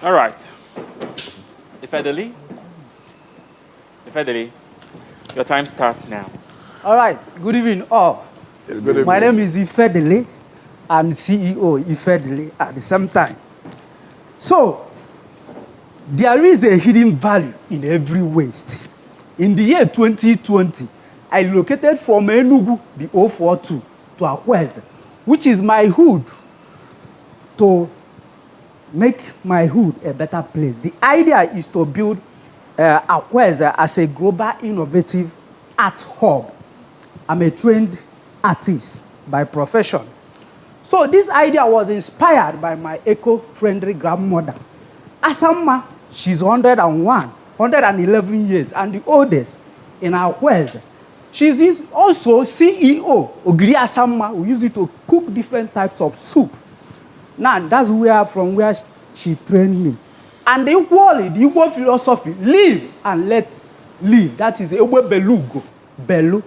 All right. Ifedeli, your time starts now. All right. Good evening, all. Yes, good evening. My name is Ifedeli. I'm CEO Ifedeli at the same time. So, there is a hidden value in every waste. In the year 2020, I relocated from Enugu, the 042, to Quickraiz, which is my hood, to make my hood a better place. The idea is to build Quickraiz as a global innovative art hub. I'm a trained artist by profession. So this idea was inspired by my eco-friendly grandmother. Asamma, she's 111 years, and the oldest in our Quickraiz. She's also CEO, Ogiri Asamma, who use it to cook different types of soup. Now, that's from where she trained me. And the Igbo philosophy, live and let live. That is Ewe Belugo, Belu.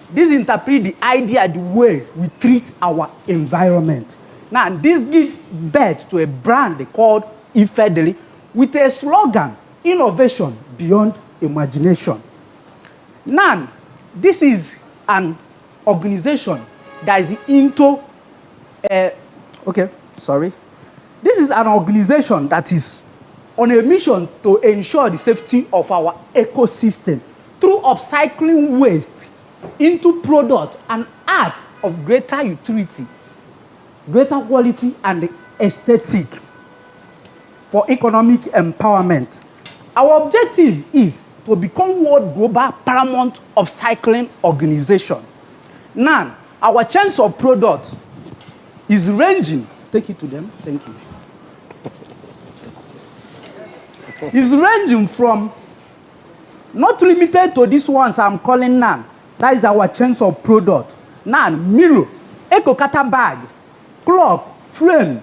This interprets the idea, the way we treat our environment. Now, this gives birth to a brand called Ifedeli with a slogan, innovation beyond imagination. Now, this is an organization that is into, This is an organization that is on a mission to ensure the safety of our ecosystem through upcycling waste into product and art of greater utility, greater quality, and aesthetic for economic empowerment. Our objective is to become world global paramount upcycling organization. Now, our chance of product is ranging. Take it to them. Thank you. Is ranging from, not limited to these ones I'm calling now. That is our chance of product. Now, mirror, eco-cutter bag, clock, frame,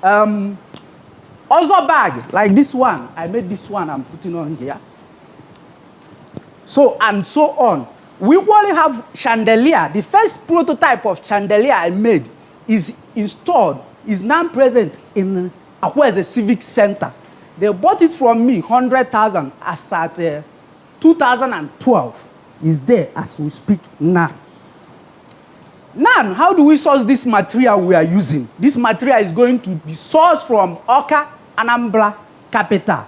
also bag, like this one. I made this one, I'm putting on here. So, and so on. We only have chandelier. The first prototype of chandelier I made is installed, is now present in Quickraiz Civic Center. They bought it from me, 100,000, as at 2012. Is there as we speak now. Now, how do we source this material we are using? This material is going to be sourced from Oka, Anambra capital,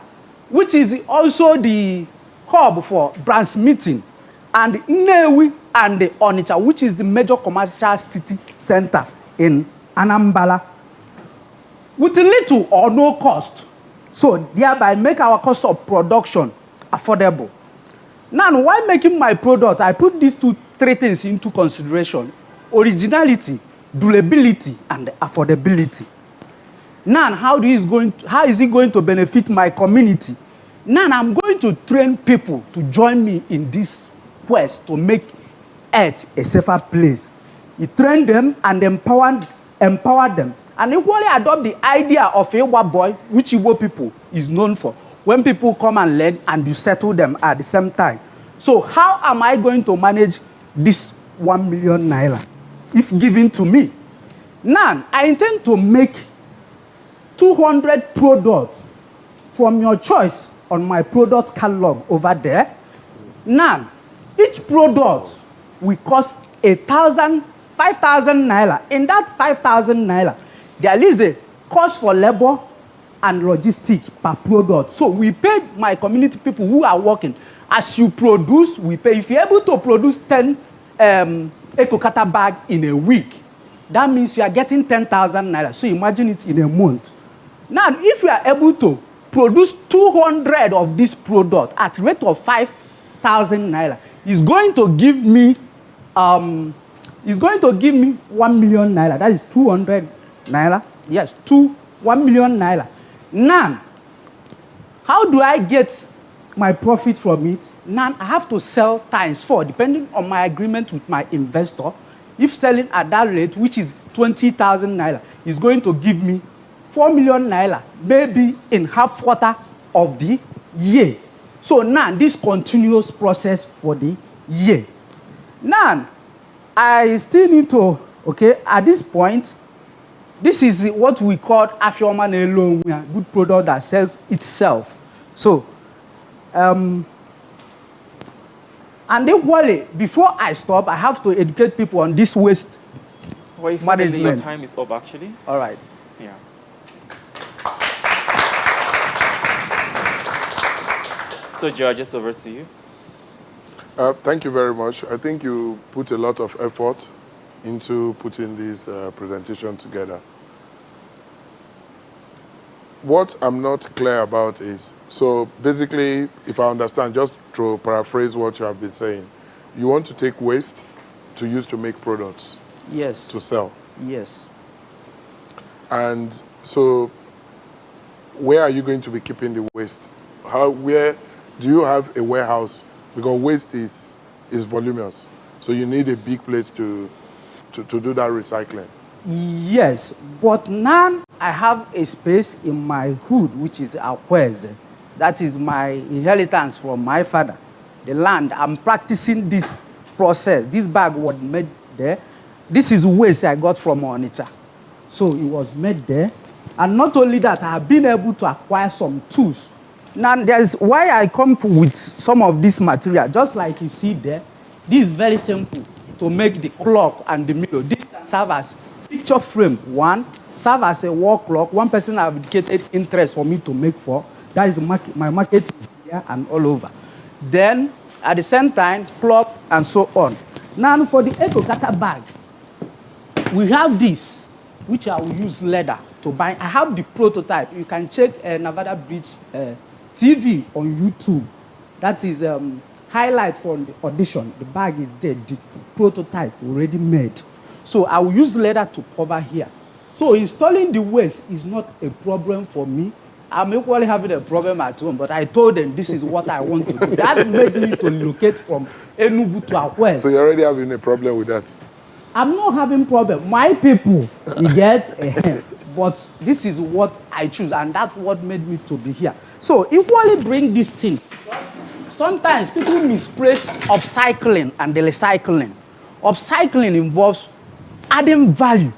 which is also the hub for branch meeting, and Nnewi and Onitsha, which is the major commercial city center in Anambra, with little or no cost. So thereby make our cost of production affordable. Now, while making my product, I put these three things into consideration: originality, durability, and affordability. Now, how is it going to benefit my community? Now, I'm going to train people to join me in this quest to make Earth a safer place. You train them and empower them, and equally adopt the idea of Ewa boy, which Igbo people is known for. When people come and learn and you settle them at the same time. So how am I going to manage this 1 million naira if given to me? Now, I intend to make 200 products from your choice on my product catalog over there. Now, each product will cost 5,000 naira. In that 5,000 naira, there is a cost for labor and logistics per product. So we pay my community people who are working. As you produce, we pay. If you're able to produce 10 Ekokata bag in a week, that means you are getting 10,000 naira. So imagine it in a month. Now, if you are able to produce 200 of this product at rate of 5,000 naira, it's going to give me 1 million naira. That is 200 naira. Yes, 1 million naira. Now, how do I get my profit from it? Now, I have to sell times 4, depending on my agreement with my investor. If selling at that rate, which is 20,000 naira, is going to give me 4 million naira, maybe in half quarter of the year. So now, this continuous process for the year. Now, I still need to, okay, at this point, this is what we call Afioma alone, good product that sells itself. So, and then Wale, before I stop, I have to educate people on this waste management. Your time is up, actually. All right. Yeah. So, Georges, over to you. Thank you very much. I think you put a lot of effort into putting this presentation together. What I'm not clear about is, so basically, if I understand, just to paraphrase what you have been saying, you want to take waste to use to make products. Yes. To sell. Yes. And so, where are you going to be keeping the waste? Where do you have a warehouse? Because waste is voluminous. So you need a big place to do that recycling. Yes, but now I have a space in my hood, which is Quickraiz. That is my inheritance from my father. The land, I'm practicing this process. This bag was made there. This is waste I got from Onitsha. So it was made there. And not only that, I have been able to acquire some tools. Now, there's why I come with some of this material, just like you see there. This is very simple to make the clock and the mirror. This can serve as picture frame, one, serve as a wall clock. One person have dedicated interest for me to make for. That is my market is here and all over. Then, at the same time, clock and so on. Now, for the Ekokata bag, we have this, which I will use leather to bind. I have the prototype. You can check Nevada Beach TV on YouTube. That is highlight from the audition. The bag is there, the prototype already made. So I will use leather to cover here. So installing the waste is not a problem for me. I'm equally having a problem at home, but I told them this is what I want to do. That made me to relocate from Enugu to Quickraiz. So you're already having a problem with that? I'm not having problem. My people, you get, but this is what I choose, and that's what made me to be here. So equally bring this thing. Sometimes people misplace upcycling and the recycling. Upcycling involves adding value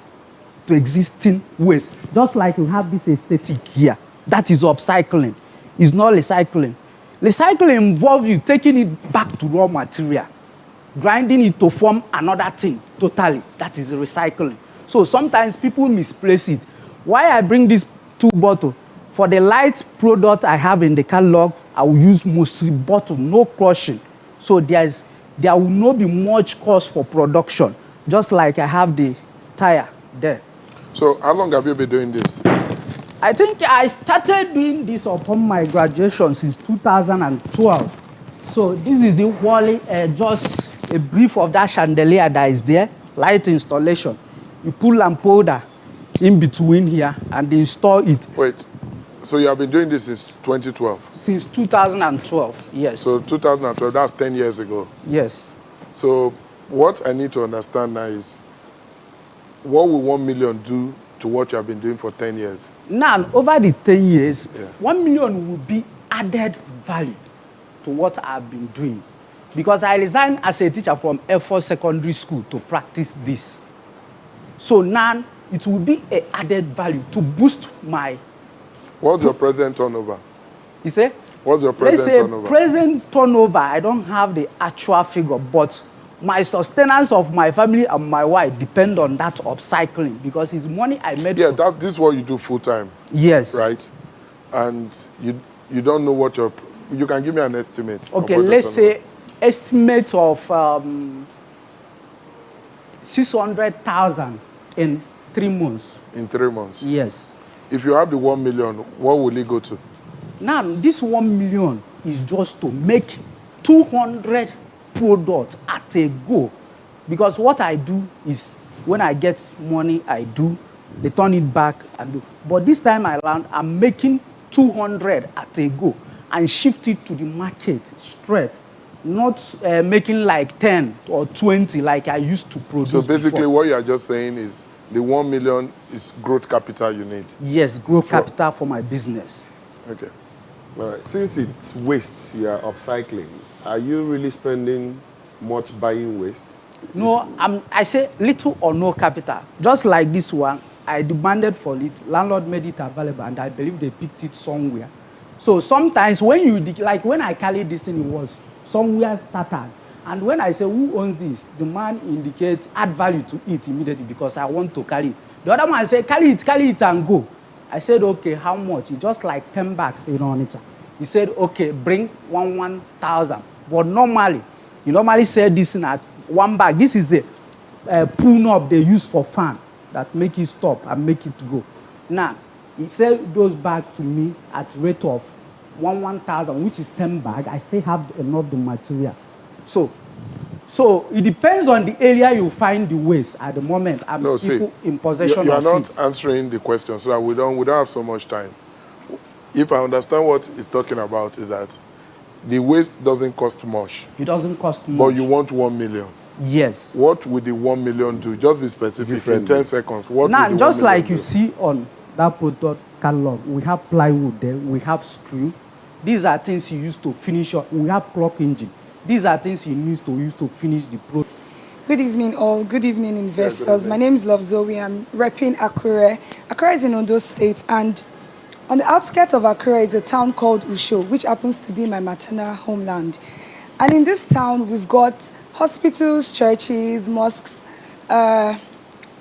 to existing waste. Just like you have this aesthetic here. That is upcycling. It's not recycling. Recycling involves you taking it back to raw material, grinding it to form another thing totally. That is recycling. So sometimes people misplace it. Why I bring these two bottles? For the light product I have in the catalog, I will use mostly bottle, no crushing. So there will not be much cost for production, just like I have the tire there. So how long have you been doing this? I think I started doing this upon my graduation since 2012. So this is the just a brief of that chandelier that is there, light installation. You put lamp holder in between here and install it. Wait, so you have been doing this since 2012? Since 2012, yes. So 2012, that's 10 years ago? Yes. So what I need to understand now is, what will 1 million do to what you have been doing for 10 years? Now, over the 10 years, 1 million will be added value to what I've been doing. because I resigned as a teacher from Air Force Secondary School to practice this. So now it will be an added value to boost my... What's your present turnover? You say? What's your present turnover? Let's say present turnover, I don't have the actual figure, but my sustenance of my family and my wife depend on that upcycling because it's money I made. Yeah, this is what you do full time. Yes. Right? And you don't know what your... You can give me an estimate. Okay, let's say estimate of 600,000 in 3 months. In 3 months? Yes. If you have the 1 million, what will it go to? Now, this 1 million is just to make 200 products at a go. Because what I do is, when I get money, I do, they turn it back and do. But this time around, I'm making 200 at a go and shift it to the market straight. Not making like 10 or 20 like I used to produce. So basically before. what you are just saying is the 1 million is growth capital you need. Yes, growth capital for my business. Okay. All right. Since it's waste, you are upcycling. Are you really spending much buying waste? No, I say little or no capital. Just like this one, I demanded for it. Landlord made it available, and I believe they picked it somewhere. So sometimes when you, like when I carried this thing, it was somewhere started. And when I say, who owns this? The man indicates, add value to it immediately because I want to carry it. The other man said, carry it and go. I said, okay, how much? It's just like 10 bucks, you know. He said, okay, bring 1,000. But normally, you normally sell this in at 1 bag. This is a pull up they use for fan that make it stop and make it go. Now, he sell those back to me at rate of 1,000, which is 10 bag. I still have enough the material. So it depends on the area you find the waste at the moment. I'm in possession you are of not it. answering the question, so that we don't have so much time. If I understand what he's talking about is that the waste doesn't cost much. It doesn't cost much. But you want 1 million. Yes. What would the 1 million do? Just be specific in 10 seconds. What now, would the just 1 like million you do? see on that product catalog, we have plywood there, we have screw. These are things you use to finish up. We have clock engine. These are things you use to finish the product. Good evening, all. Good evening, investors. My name is Love Zoe. I'm repping Anchoria. Anchoria is in Ondo State, and on the outskirts of Anchoria is a town called Usho, which happens to be my maternal homeland. And in this town, we've got hospitals, churches, mosques,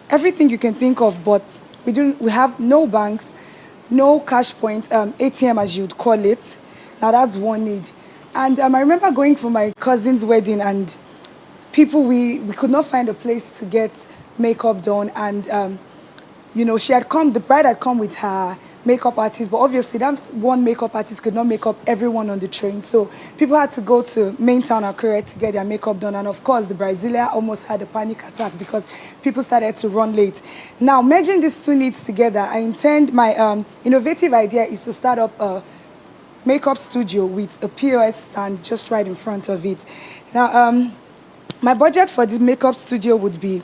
everything you can think of, but we have no banks, no cash point, ATM as you'd call it. Now that's one need. And I remember going for my cousin's wedding, and we could not find a place to get makeup done. And, she had come, the bride had come with her makeup artist, but obviously that one makeup artist could not make up everyone on the train. So people had to go to main town Anchoria to get their makeup done. And of course, the Brazilian almost had a panic attack because people started to run late. Now, merging these two needs together, I intend my innovative idea is to start up a makeup studio with a POS stand just right in front of it. Now, my budget for the makeup studio would be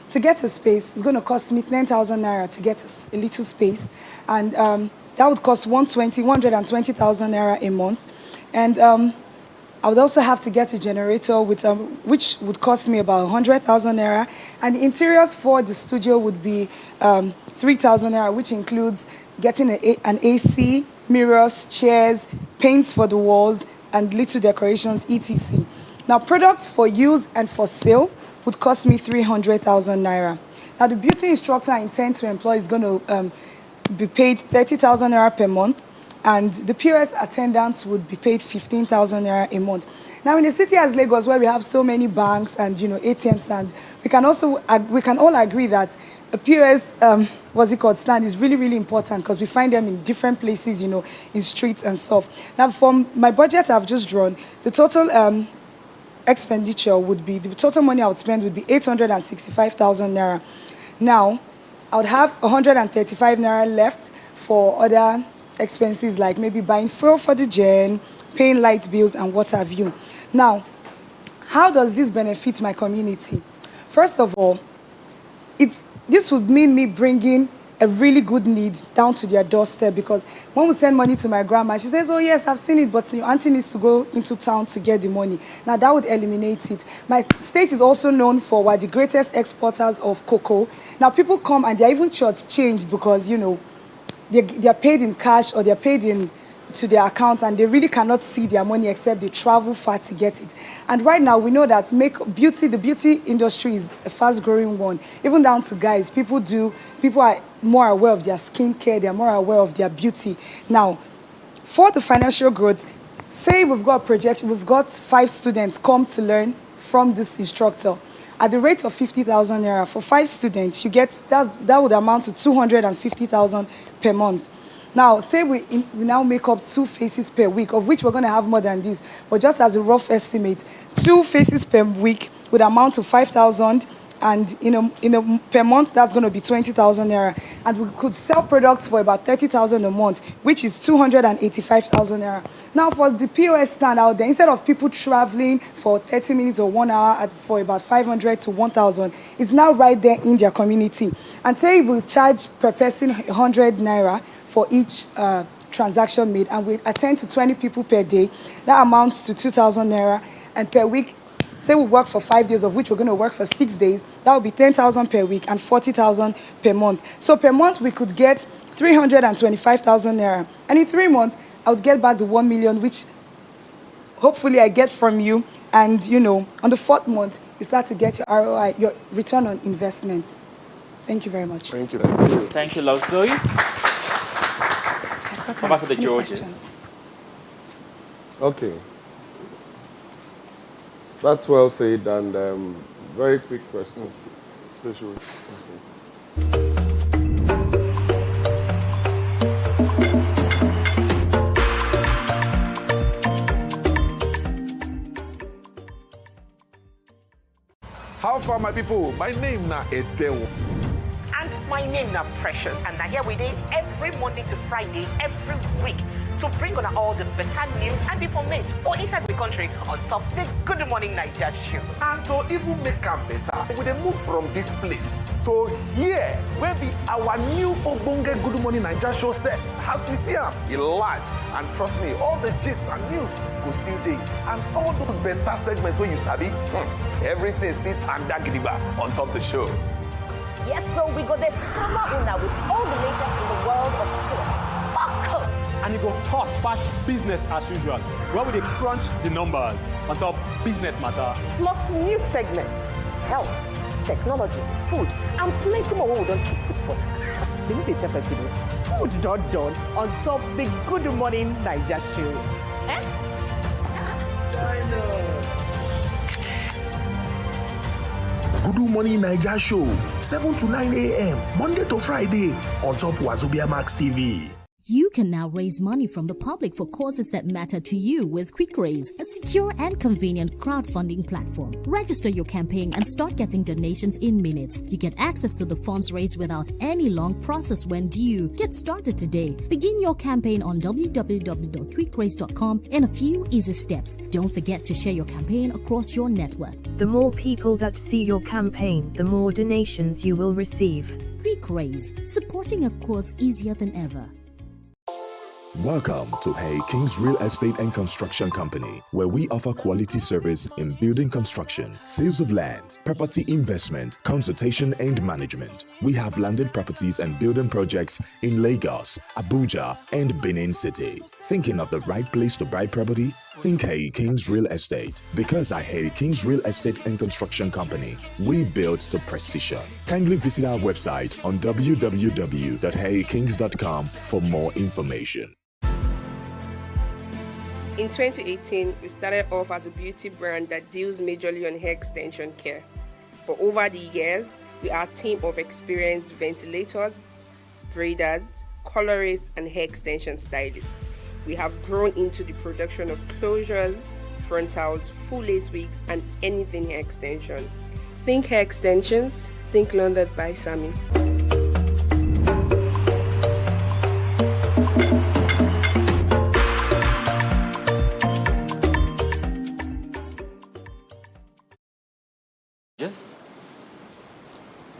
to get a space. It's going to cost me 10,000 naira to get a little space, and that would cost 120,000 naira a month. And I would also have to get a generator with which would cost me about 100,000 naira. And the interiors for the studio would be 3,000 naira, which includes getting an AC, mirrors, chairs, paints for the walls, and little decorations, etc. Now, products for use and for sale would cost me 300,000 naira. Now, the beauty instructor I intend to employ is going to be paid 30,000 naira per month, and the POS attendants would be paid 15,000 naira a month. Now, in a city as Lagos, where we have so many banks and ATM stands, we can all agree that a POS stand is really, really important because we find them in different places, in streets and stuff. Now, from my budget I've just drawn, the total expenditure would be, the total money I would spend would be 865,000 naira. Now, I would have 135 naira left for other expenses like maybe buying fuel for the gen, paying light bills, and what have you. Now, how does this benefit my community? First of all, this would mean me bringing a really good need down to their doorstep, because when we send money to my grandma, she says, oh yes, I've seen it, but your auntie needs to go into town to get the money. Now that would eliminate it. My state is also known for the greatest exporters of cocoa. Now people come and they're even short-changed because, they're paid in cash or they're paid to their accounts, and they really cannot see their money except they travel far to get it. And right now we know that the beauty industry is a fast-growing one. Even down to guys, people are more aware of their skincare, they're more aware of their beauty. Now, for the financial growth, say we've got a projection, we've got 5 students come to learn from this instructor. At the rate of 50,000 naira for 5 students, you get that would amount to 250,000 per month. Now, say we now make up 2 faces per week, of which we're going to have more than this. But just as a rough estimate, 2 faces per week would amount to 5,000, and per month, that's going to be 20,000 naira. And we could sell products for about 30,000 a month, which is 285,000 naira. Now, for the POS stand out there, instead of people traveling for 30 minutes or 1 hour for about 500 to 1,000, it's now right there in their community. And say we charge per person 100 naira for each transaction made, and we attend to 20 people per day, that amounts to 2,000 naira. And per week, say we work for 5 days, of which we're going to work for 6 days, that would be 10,000 per week and 40,000 per month. So per month, we could get 325,000 naira. And in 3 months, I would get back the 1 million, which hopefully I get from you. And, on the 4th month, you start to get your ROI, your return on investment. Thank you very much. Thank you. Thank you, Love Zoe. How about for the Georges? Okay. That's well said, and very quick question. How far, my people? My name na Edewo. And my name na Precious, and now here we dey every Monday to Friday, every week, to bring on all the better news and information for inside the country on top the Good Morning Naija show. And to even make am better, we dey move from this place to here, where be our new Ogbonge Good Morning Naija show step. As you see am, e large, and trust me, all the gist and news go still dey, and all those better segments wey you sabi, everything still tanda gidigba on top the show. Yes, so we got this summer una with all the latest in the world of sports. Buckle! And you go hot, fast business as usual, where we dey crunch the numbers on top business matter. Plus new segments, health, technology, food, and plenty more we don't keep put for. We need to tell person food done on top the Good Morning Naija show. Eh? I know. Good Morning Naija show, 7 to 9 a.m. Monday to Friday on top Wazobia Max TV. You can now raise money from the public for causes that matter to you with Quickraiz, a secure and convenient crowdfunding platform. Register your campaign and start getting donations in minutes. You get access to the funds raised without any long process when due. Get started today. Begin your campaign on www.quickraiz.com in a few easy steps. Don't forget to share your campaign across your network. The more people that see your campaign, the more donations you will receive. Quickraiz, supporting a cause easier than ever. Welcome to Hey King's Real Estate and Construction Company, where we offer quality service in building construction, sales of lands, property investment, consultation and management. We have landed properties and building projects in Lagos, Abuja, and Benin City. Thinking of the right place to buy property? Think Hey King's Real Estate. Because at Hey King's Real Estate and Construction Company, we build to precision. Kindly visit our website on www.heykings.com for more information. In 2018, we started off as a beauty brand that deals majorly on hair extension care. But over the years, we are a team of experienced ventilators, braiders, colorists, and hair extension stylists. We have grown into the production of closures, frontals, full lace wigs, and anything hair extension. Think hair extensions, think London by Sammy.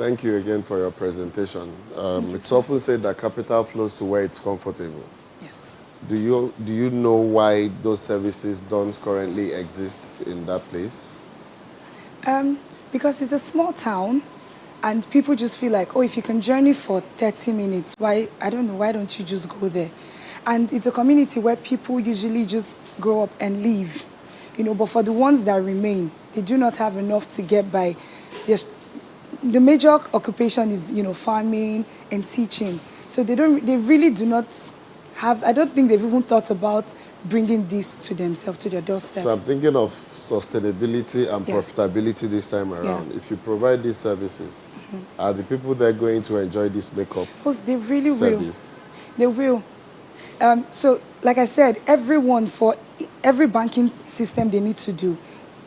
Thank you again for your presentation. It's often said that capital flows to where it's comfortable. Yes. Do you know why those services don't currently exist in that place? Because it's a small town, and people just feel like, oh, if you can journey for 30 minutes, why don't you just go there? And it's a community where people usually just grow up and leave, but for the ones that remain, they do not have enough to get by. The major occupation is, farming and teaching. So they really do not have, I don't think they've even thought about bringing this to themselves, to their doorstep. So I'm thinking of sustainability and profitability this time around. If you provide these services, are the people that are going to enjoy this makeup They really service? will. They will. So, like I said, for every banking system they need to do,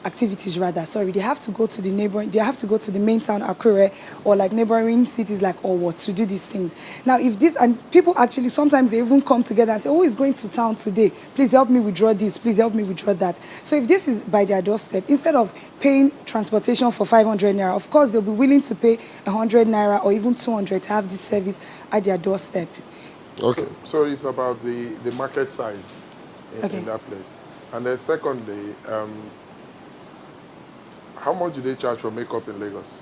activities rather, they have to go to the main town, Anchoria, or like neighboring cities like Owo to do these things. Now, and people actually, sometimes they even come together and say, oh, he's going to town today, please help me withdraw this, please help me withdraw that. So if this is by their doorstep, instead of paying transportation for 500 Naira, of course, they'll be willing to pay 100 Naira or even 200 to have this service at their doorstep. Okay. So it's about the market size in that place. And then secondly, how much do they charge for makeup in Lagos?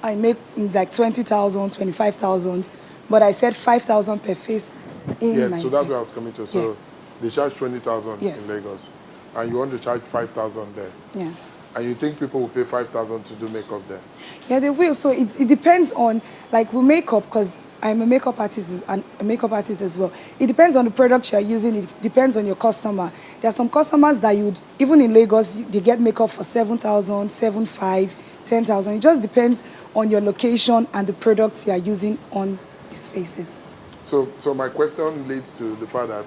I make like 20,000, 25,000, but I said 5,000 per face in my so that's what I was coming to. So they charge 20,000 Yes. in Lagos, and you want to charge 5,000 there. Yes. And you think people will pay 5,000 to do makeup there? Yeah, they will. So it depends on, like, with makeup, because I'm a makeup artist and a makeup artist as well. It depends on the product you're using. It depends on your customer. There are some customers that even in Lagos, they get makeup for 7,000, 7,500, 10,000. It just depends on your location and the products you are using on these faces. So my question leads to the fact that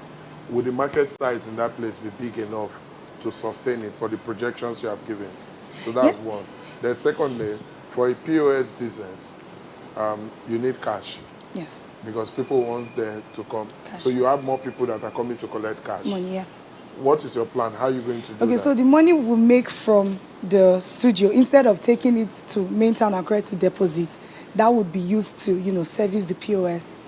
would the market size in that place be big enough to sustain it for the projections you have given? So that's one. Then secondly, for a POS business, you need cash. Yes. Because people want them to come. Cash. So you have more people that are coming to collect cash. Money, yeah. What is your plan? How are you going to do that? Okay, so the money we'll make from the studio, instead of taking it to main town and credit to deposit, that would be used to, service the POS.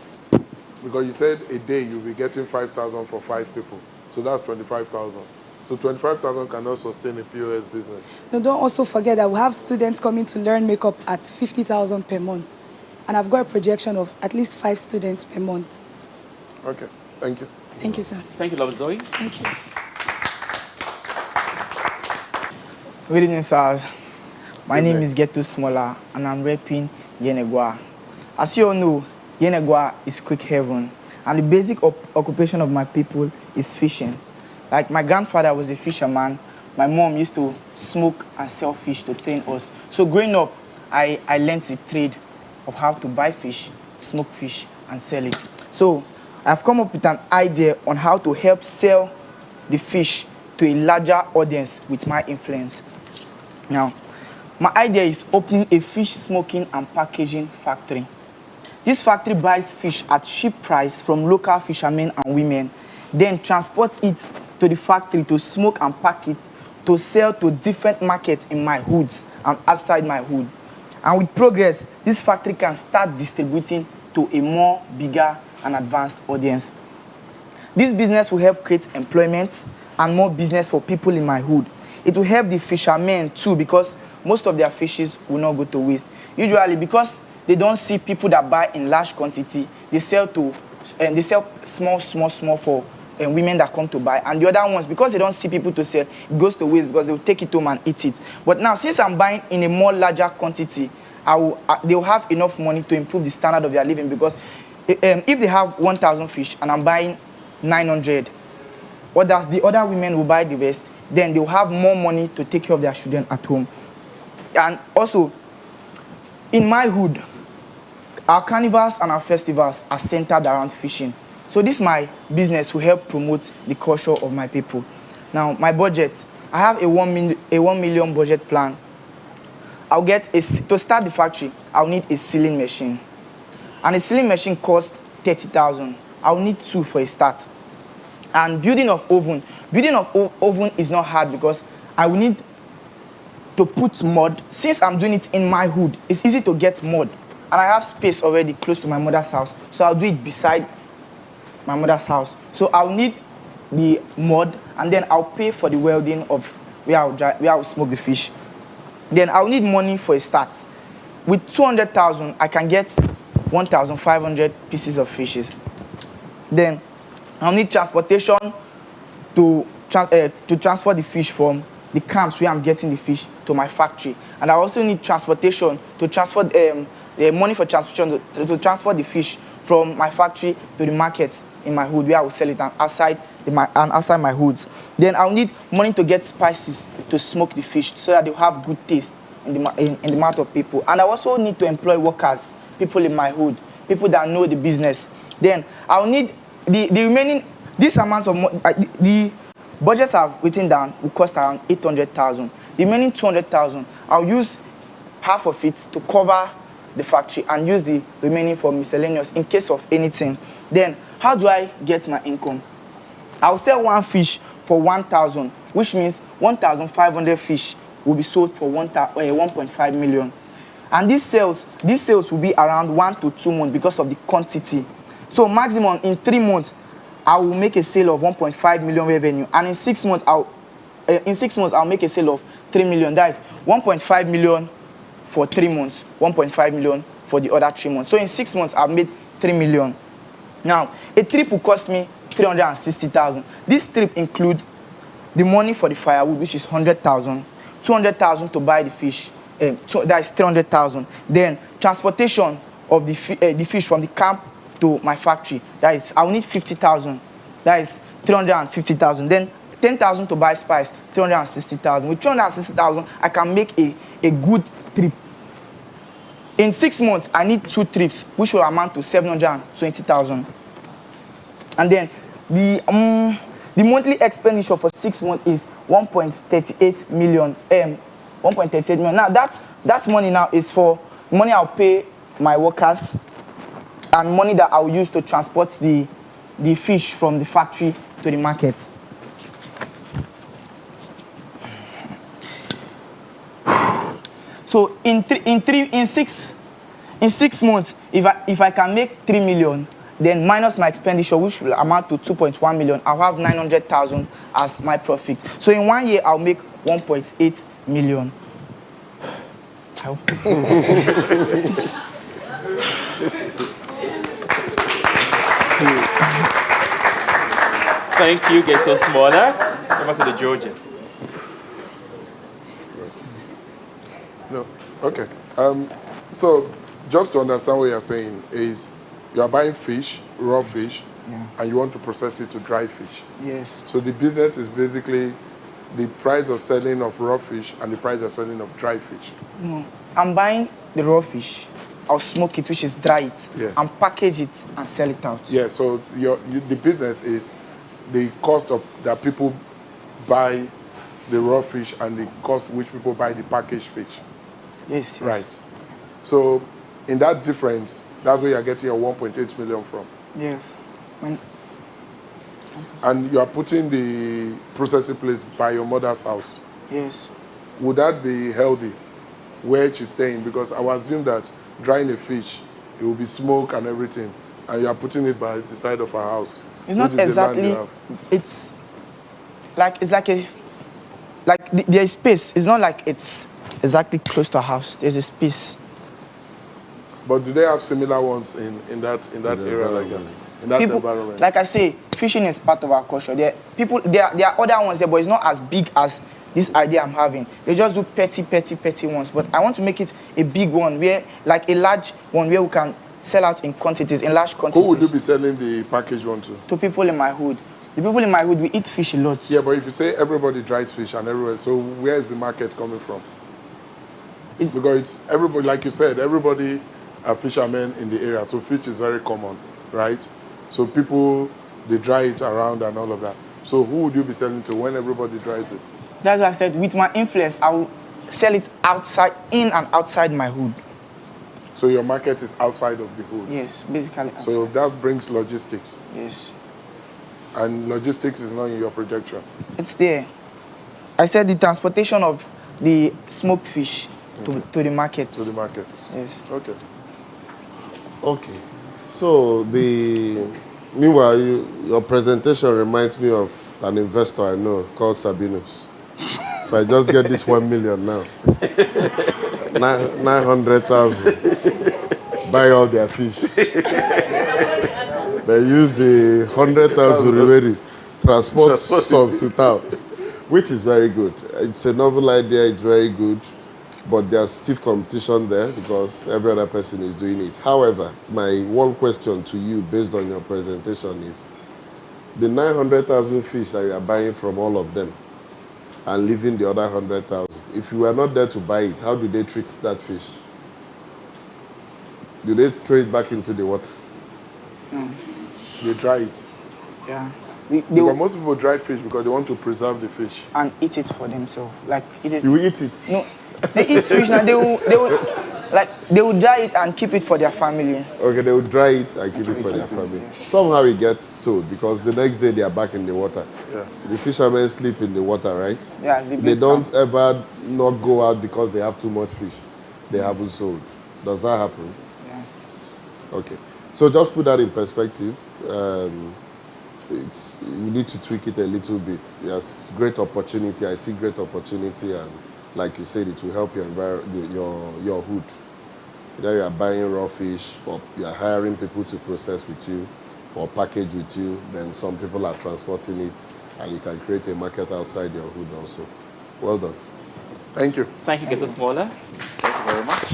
Because you said a day you'll be getting 5,000 for 5 people. So that's 25,000. So 25,000 cannot sustain a POS business. No, don't also forget that we have students coming to learn makeup at 50,000 per month. And I've got a projection of at least 5 students per month. Okay, thank you. Thank you, sir. Thank you, Love Zoe. Thank you. Good evening, sirs. My name is Getu Smaller, and I'm repping Yenegwa. As you all know, Yenegwa is quick heaven, and the basic occupation of my people is fishing. Like, my grandfather was a fisherman. My mom used to smoke and sell fish to train us. So growing up, I learned the trade of how to buy fish, smoke fish, and sell it. So I've come up with an idea on how to help sell the fish to a larger audience with my influence. Now, my idea is opening a fish smoking and packaging factory. This factory buys fish at cheap price from local fishermen and women, then transports it to the factory to smoke and pack it to sell to different markets in my hoods and outside my hood. And with progress, this factory can start distributing to a more bigger and advanced audience. This business will help create employment and more business for people in my hood. It will help the fishermen too, because most of their fishes will not go to waste. Usually, because they don't see people that buy in large quantity, they sell small for women that come to buy. And the other ones, because they don't see people to sell, it goes to waste because they will take it home and eat it. But now, since I'm buying in a more larger quantity, they will have enough money to improve the standard of their living, because if they have 1,000 fish and I'm buying 900, the other women will buy the rest, then they will have more money to take care of their children at home. And also, in my hood, our carnivals and our festivals are centered around fishing. So this my business will help promote the culture of my people. Now, my budget, I have a 1 million budget plan. I'll get to start the factory, I'll need a sealing machine. And a sealing machine costs 30,000. I'll need 2 for a start. And building of oven is not hard, because I will need to put mud. Since I'm doing it in my hood, it's easy to get mud and I have space already close to my mother's house, so I'll do it beside my mother's house. So I'll need the mud, and then I'll pay for the welding of where I'll smoke the fish. Then I'll need money for a start. With 200,000, I can get 1,500 pieces of fishes. Then I'll need transportation to transport the fish from the camps where I'm getting the fish to my factory. And I also need transportation to transport money for transportation to transport the fish from my factory to the markets in my hood where I will sell it and outside my hoods. Then I'll need money to get spices to smoke the fish so that they'll have good taste in the mouth of people. And I also need to employ workers, people in my hood, people that know the business. Then I'll need the remaining, this amount of the budgets I've written down will cost around 800,000. The remaining 200,000, I'll use half of it to cover the factory and use the remaining for miscellaneous in case of anything. Then how do I get my income? I'll sell one fish for 1,000, which means 1,500 fish will be sold for 1.5 million. And these sales will be around 1 to 2 months because of the quantity. So maximum in 3 months, I will make a sale of 1.5 million revenue, and in 6 months, I'll make a sale of 3 million. That is 1.5 million for 3 months, 1.5 million for the other 3 months. So in 6 months, I've made 3 million. Now, a trip will cost me 360,000. This trip includes the money for the firewood, which is 100,000, 200,000 to buy the fish, that is 300,000. Then transportation of the fish from the camp to my factory, that is, I'll need 50,000. That is 350,000. Then 10,000 to buy spice, 360,000. With 360,000, I can make a good trip. In 6 months, I need 2 trips, which will amount to 720,000. And then the monthly expenditure for 6 months is 1.38 million. 1.38 million. Now that money now is for money I'll pay my workers and money that I'll use to transport the fish from the factory to the market. So in 6 months, if I can make 3 million, then minus my expenditure, which will amount to 2.1 million, I'll have 900,000 as my profit. So in 1 year, I'll make 1.8 million. Thank you. Get so smaller. Over to the Georgians. No. Okay. So just to understand what you're saying is you are buying fish, raw fish, and you want to process it to dry fish. Yes. So the business is basically the price of selling of raw fish and the price of selling of dry fish. No. I'm buying the raw fish. I'll smoke it, which is dry it, and package it and sell it out. Yeah, so the business is the cost of that people buy the raw fish and the cost which people buy the packaged fish. Yes. Right. So in that difference, that's where you're getting your 1.8 million from. Yes. And you are putting the processing place by your mother's house. Yes. Would that be healthy where she's staying? Because I would assume that drying a fish, it will be smoke and everything, and you are putting it by the side of her house. It's not exactly. It's like there's space. It's not like it's exactly close to a house. There's a space. But do they have similar ones in that area like that? In that environment? Like I say, fishing is part of our culture. There are other ones there, but it's not as big as this idea I'm having. They just do petty ones. But I want to make it a big one, where like a large one where we can sell out in quantities, in large quantities. Who would you be selling the packaged one to? To people in my hood. The people in my hood, we eat fish a lot. Yeah, but if you say everybody dries fish and everywhere, so where is the market coming from? Because it's everybody, like you said, everybody are fishermen in the area, so fish is very common, right? So people, they dry it around and all of that. So who would you be selling to when everybody dries it? That's why I said, with my influence, I will sell it outside, in and outside my hood. So your market is outside of the hood? Yes, basically outside. So that brings logistics? Yes. And logistics is not in your projection? It's there. I said the transportation of the smoked fish to the market. To the market? Yes. Okay. Okay. So meanwhile, your presentation reminds me of an investor I know called Sabinus. If I just get this 1 million now, 900,000, buy all their fish. They use the 100,000 remaining, transport some to town, which is very good. It's a novel idea, it's very good, but there's stiff competition there because every other person is doing it. However, my one question to you based on your presentation is, the 900,000 fish that you are buying from all of them and leaving the other 100,000, if you were not there to buy it, how do they treat that fish? Do they throw it back into the water? They dry it. Yeah. Because most people dry fish because they want to preserve the fish. And eat it for themselves. Like eat it. You will eat it? No. They eat fish now. They will dry it and keep it for their family. Okay, they will dry it and keep it for their family. Somehow it gets sold because the next day they are back in the water. Yeah. The fishermen sleep in the water, right? Yeah, they don't ever not go out because they have too much fish. They haven't sold. Does that happen? Yeah. Okay. So just put that in perspective. We need to tweak it a little bit. Yes, great opportunity. I see great opportunity, and like you said, it will help your hood. Either you are buying raw fish, or you are hiring people to process with you, or package with you. Then some people are transporting it, and you can create a market outside your hood also. Well done. Thank you. Thank you, Keto Smaller. Thank you very much.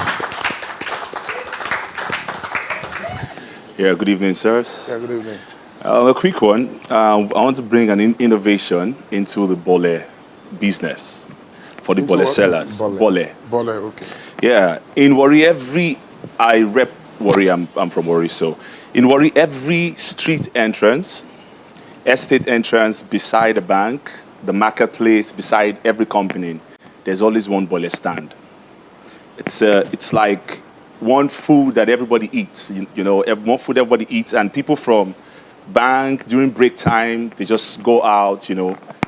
Yeah, good evening, sirs. Yeah, good evening. A quick one. I want to bring an innovation into the bole business for the bole sellers. Bole. Bole, okay. Yeah, in Warri, I rep Warri, I'm from Warri, so in Warri, every street entrance, estate entrance beside a bank, the marketplace, beside every company, there's always one bole stand. It's like one food that everybody eats, one food everybody eats, and people from bank during break time, they just go out,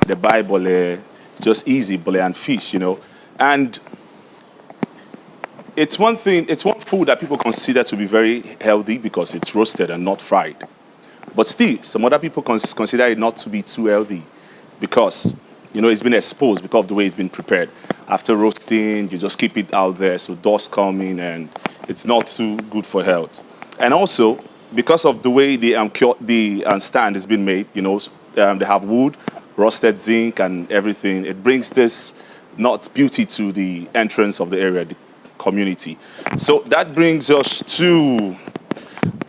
they buy bole, it's just easy, bole and fish, and it's one food that people consider to be very healthy because it's roasted and not fried. But still, some other people consider it not to be too healthy because, it's been exposed because of the way it's been prepared. After roasting, you just keep it out there, so dust coming, and it's not too good for health. And also, because of the way the stand has been made, they have wood, rusted zinc, and everything. It brings this beauty to the entrance of the area, the community. So that brings us to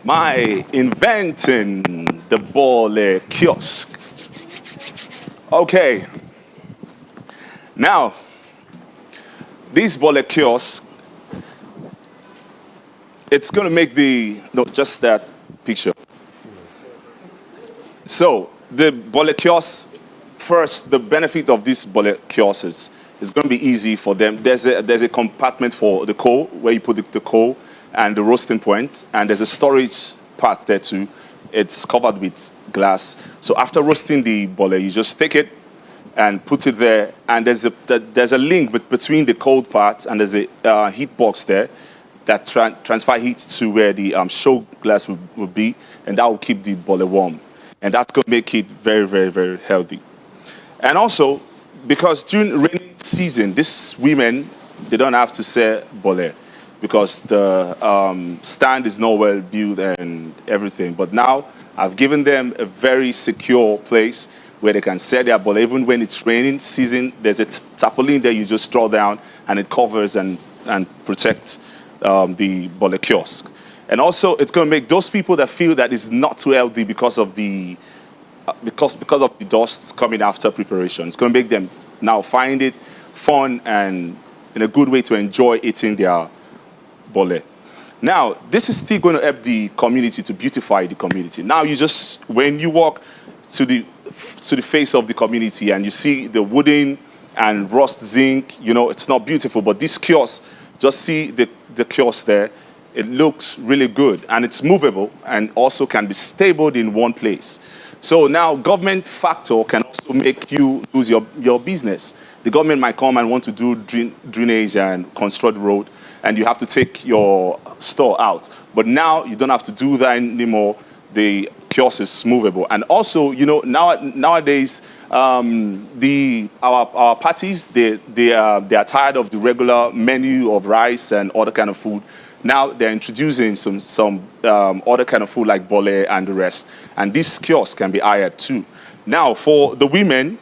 my inventing the bole kiosk. Okay. Now, this bole kiosk, it's going to make just that picture. So, the bole kiosk, first, the benefit of this bole kiosk is it's going to be easy for them. There's a compartment for the coal, where you put the coal and the roasting point, and there's a storage part there too. It's covered with glass. So after roasting the bole, you just take it and put it there, and there's a link between the cold part, and there's a heat box there that transfer heat to where the show glass will be, and that will keep the bole warm. And that's going to make it very, very, very healthy. And also, because during rainy season, these women, they don't have to sell bole because the stand is not well built and everything. But now, I've given them a very secure place where they can sell their bole. Even when it's raining season, there's a tarpaulin there you just draw down, and it covers and protects the bole kiosk. And also, it's going to make those people that feel that it's not too healthy because of the dust coming after preparation. It's going to make them now find it fun and in a good way to enjoy eating their bole. Now, this is still going to help the community to beautify the community. Now, when you walk to the face of the community and you see the wooden and rust zinc, it's not beautiful, but this kiosk, just see the kiosk there. It looks really good, and it's movable and also can be stabled in one place. So now government factor can also make you lose your business the government might come and want to do drainage and construct road, and you have to take your store out. But now you don't have to do that anymore. The kiosk is movable. And also, nowadays, our parties, they are tired of the regular menu of rice and other kind of food. Now they're introducing some other kind of food like bole and the rest. And this kiosk can be hired too. Now, for the women,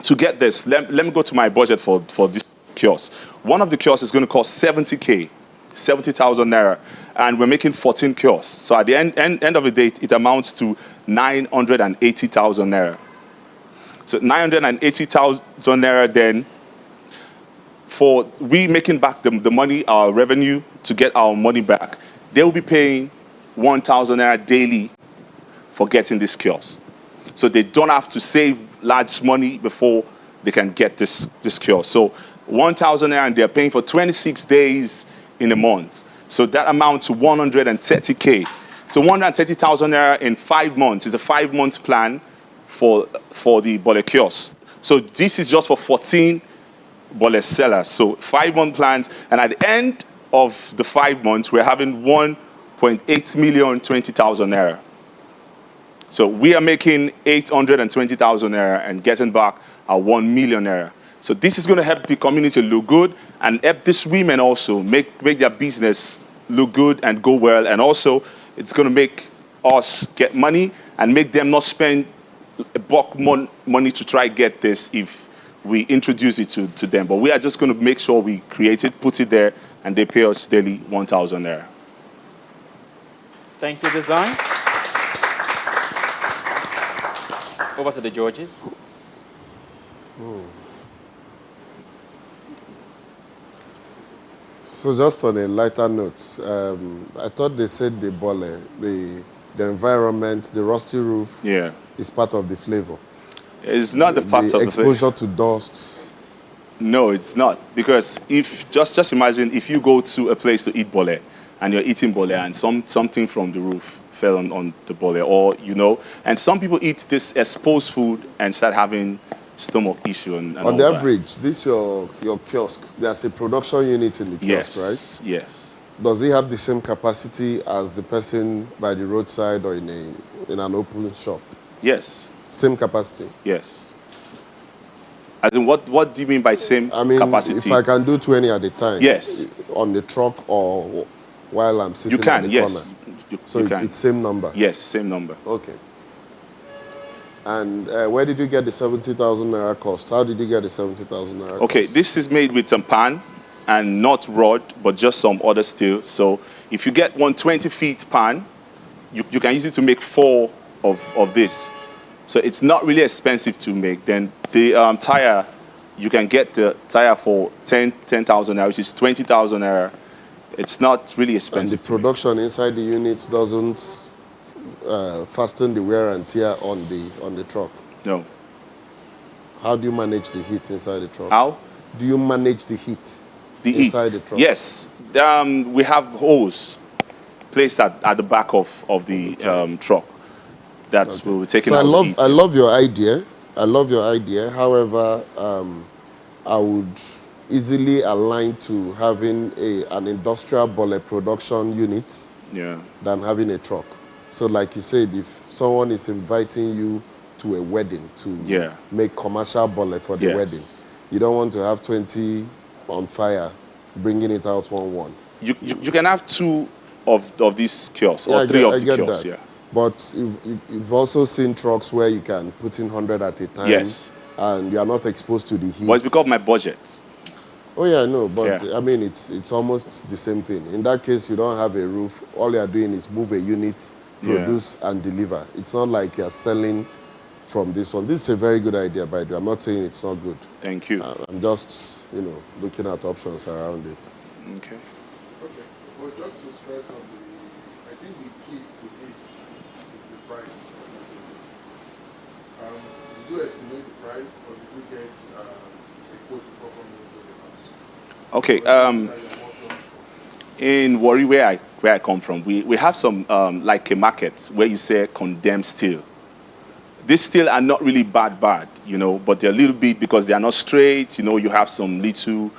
to get this, let me go to my budget for this kiosk. One of the kiosks is going to cost 70K, 70,000 naira, and we're making 14 kiosks. So at the end of the day, it amounts to 980,000 naira. So 980,000 naira then, for we making back the money, our revenue, to get our money back, they will be paying 1,000 naira daily for getting this kiosk. So they don't have to save large money before they can get this kiosk. So 1,000 naira, and they're paying for 26 days in a month. So that amounts to 130K. So 130,000 naira in 5 months is a 5-month plan for the bole kiosk. So this is just for 14 bole sellers. So 5-month plans, and at the end of the 5 months, we're having 1.8 million 20,000 naira. So we are making 820,000 naira and getting back our 1 million naira. So this is going to help the community look good and help these women also make their business look good and go well. And also, it's going to make us get money and make them not spend a bulk money to try get this if we introduce it to them. But we are just going to make sure we create it, put it there, and they pay us daily 1,000 naira. Thank you, Design. Over to the Georges. So just on a lighter note, I thought they said the bole, the environment, the rusty roof, is part of the flavor. It's not the part of the flavor. Exposure to dust. No, it's not. Because if just imagine if you go to a place to eat bole and you're eating bole and something from the roof fell on the bole, or and some people eat this exposed food and start having stomach issue and on the average, this your kiosk, there's a production unit in the kiosk, right? Yes. Does it have the same capacity as the person by the roadside or in an open shop? Yes. Same capacity? Yes. As in, what do you mean by same capacity? If I can do 20 at a time, yes, on the truck or while I'm sitting at the corner. So it's same number? Yes, same number. Okay. And where did you get the 70,000 naira cost? How did you get the 70,000 naira Okay, cost? this is made with some pan and not rod, but just some other steel. So if you get 120 feet pan, you can use it to make 4 of this. So it's not really expensive to make. Then the tire, you can get the tire for 10,000 naira, which is 20,000 naira. It's not really expensive. And the production inside the unit doesn't fasten the wear and tear on the truck? No. How do you manage the heat inside the truck? How? Do you manage the heat inside the truck? Yes. We have hose placed at the back of the truck. That's where we're taking out the heat. I love your idea. I love your idea. However, I would easily align to having an industrial bole production unit than having a truck. So like you said, if someone is inviting you to a wedding to make commercial bole for the wedding, you don't want to have 20 on fire, bringing it out one. You can have 2 of these kiosks, or 3 of the kiosks, But you've also seen trucks where you can put in 100 at a time. Yes. And you are not exposed to the heat. But it's because of my budget. Oh yeah, I know, but I mean, it's almost the same thing. In that case, you don't have a roof. All you are doing is move a unit, produce and deliver. It's not like you're selling from this one. This is a very good idea, by the way. I'm not saying it's not good. Thank you. I'm just, looking at options around it. Okay. Okay. Well, just to stress on I think the key to this is the price. Did you estimate the price, or did you get a quote before coming into the house? Okay. In Warri, where I come from, we have some like a market where you say condemned steel. These still are not really bad, you know, but they're a little bit because they are not straight. You know, you have some little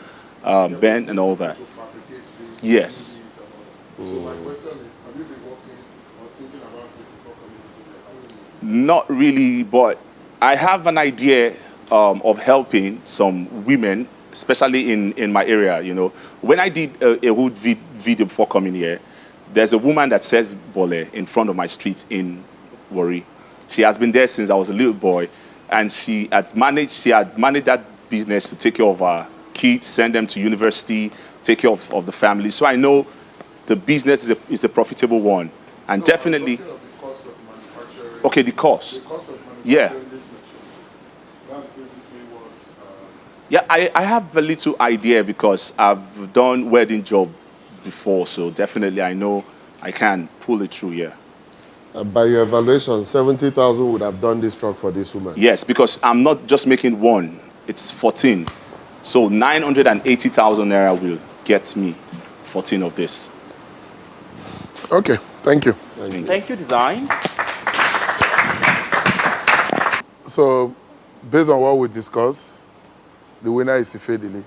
bend and all that. Yes. So my question is, have you been working or thinking about it before coming into the Not really, but I have an idea of helping some women, especially in my area, you know. When I did a hood video before coming here, there's a woman that sells bole in front of my street in Warri. She has been there since I was a little boy, and she had managed that business to take care of her kids, send them to university, take care of the family. So I know the business is a profitable one, and definitely. the cost of manufacturing. Okay, the cost. The cost of manufacturing Yeah. this machine. That's basically what. Yeah, I have a little idea because I've done wedding job before, so definitely I know I can pull it through, yeah. By your evaluation, 70,000 would have done this truck for this woman. Yes, because I'm not just making one, it's 14. So 980,000 naira will get me 14 of this. Okay, thank you. Thank you, Design. So, based on what we discussed, the winner is Ifedili.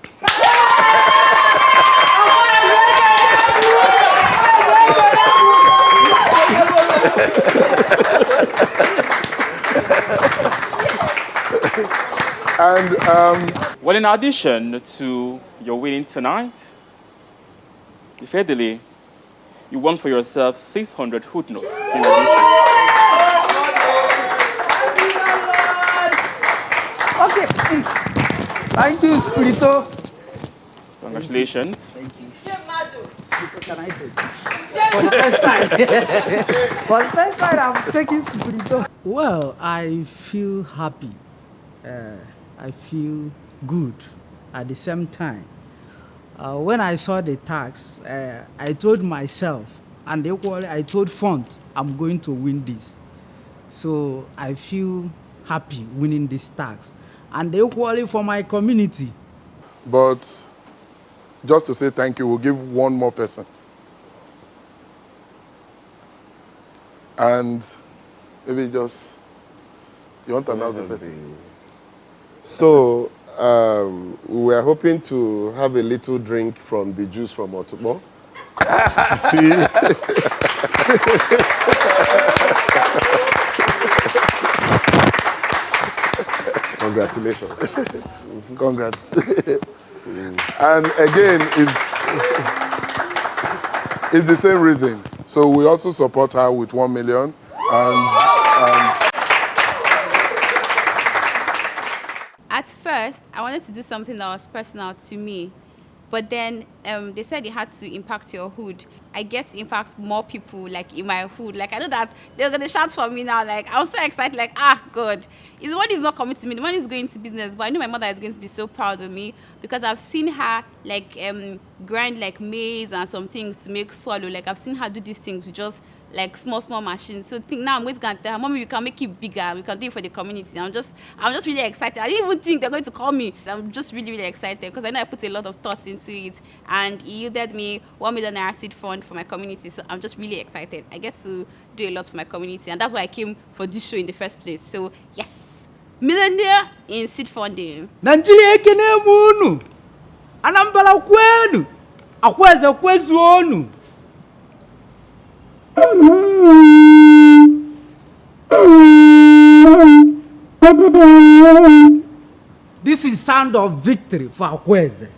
And well, in addition to your winning tonight, Ifedili, you won for yourself 600 hood notes in addition. Okay. Thank you, Spirito. Congratulations. Thank you. Can I take? For the first time. For the first time, I'm taking Spirito. Well, I feel happy. I feel good at the same time. When I saw the tax, I told myself, and equally I told Font, I'm going to win this. So I feel happy winning this tax. And equally for my community. but just to say thank you, we'll give one more person. And maybe just, you want to announce the person? So, we were hoping to have a little drink from the juice from Otubo to see. Congratulations. Congrats. And again, it's the same reason. So we also support her with 1 million. And At first, I wanted to do something that was personal to me. But then they said it had to impact your hood. I get to impact more people like in my hood. Like I know that they're gonna shout for me now. Like I'm so excited. Like God, the money is not coming to me. The money is going to business. But I know my mother is going to be so proud of me because I've seen her like grind like maize and some things to make swallow. Like I've seen her do these things with just like small machines. So now I'm going to tell her, Mommy, we can make it bigger. We can do it for the community. I'm just really excited. I didn't even think they're going to call me. I'm just really excited because I know I put a lot of thought into it, and it yielded me 1 million naira seed fund for my community. So I'm just really excited. I get to do a lot for my community, and that's why I came for this show in the first place. So yes, millionaire in seed funding. Nigeria ekene munu. Anambra kwenu. Akweze kwezu onu. This is sound of victory for Akweze.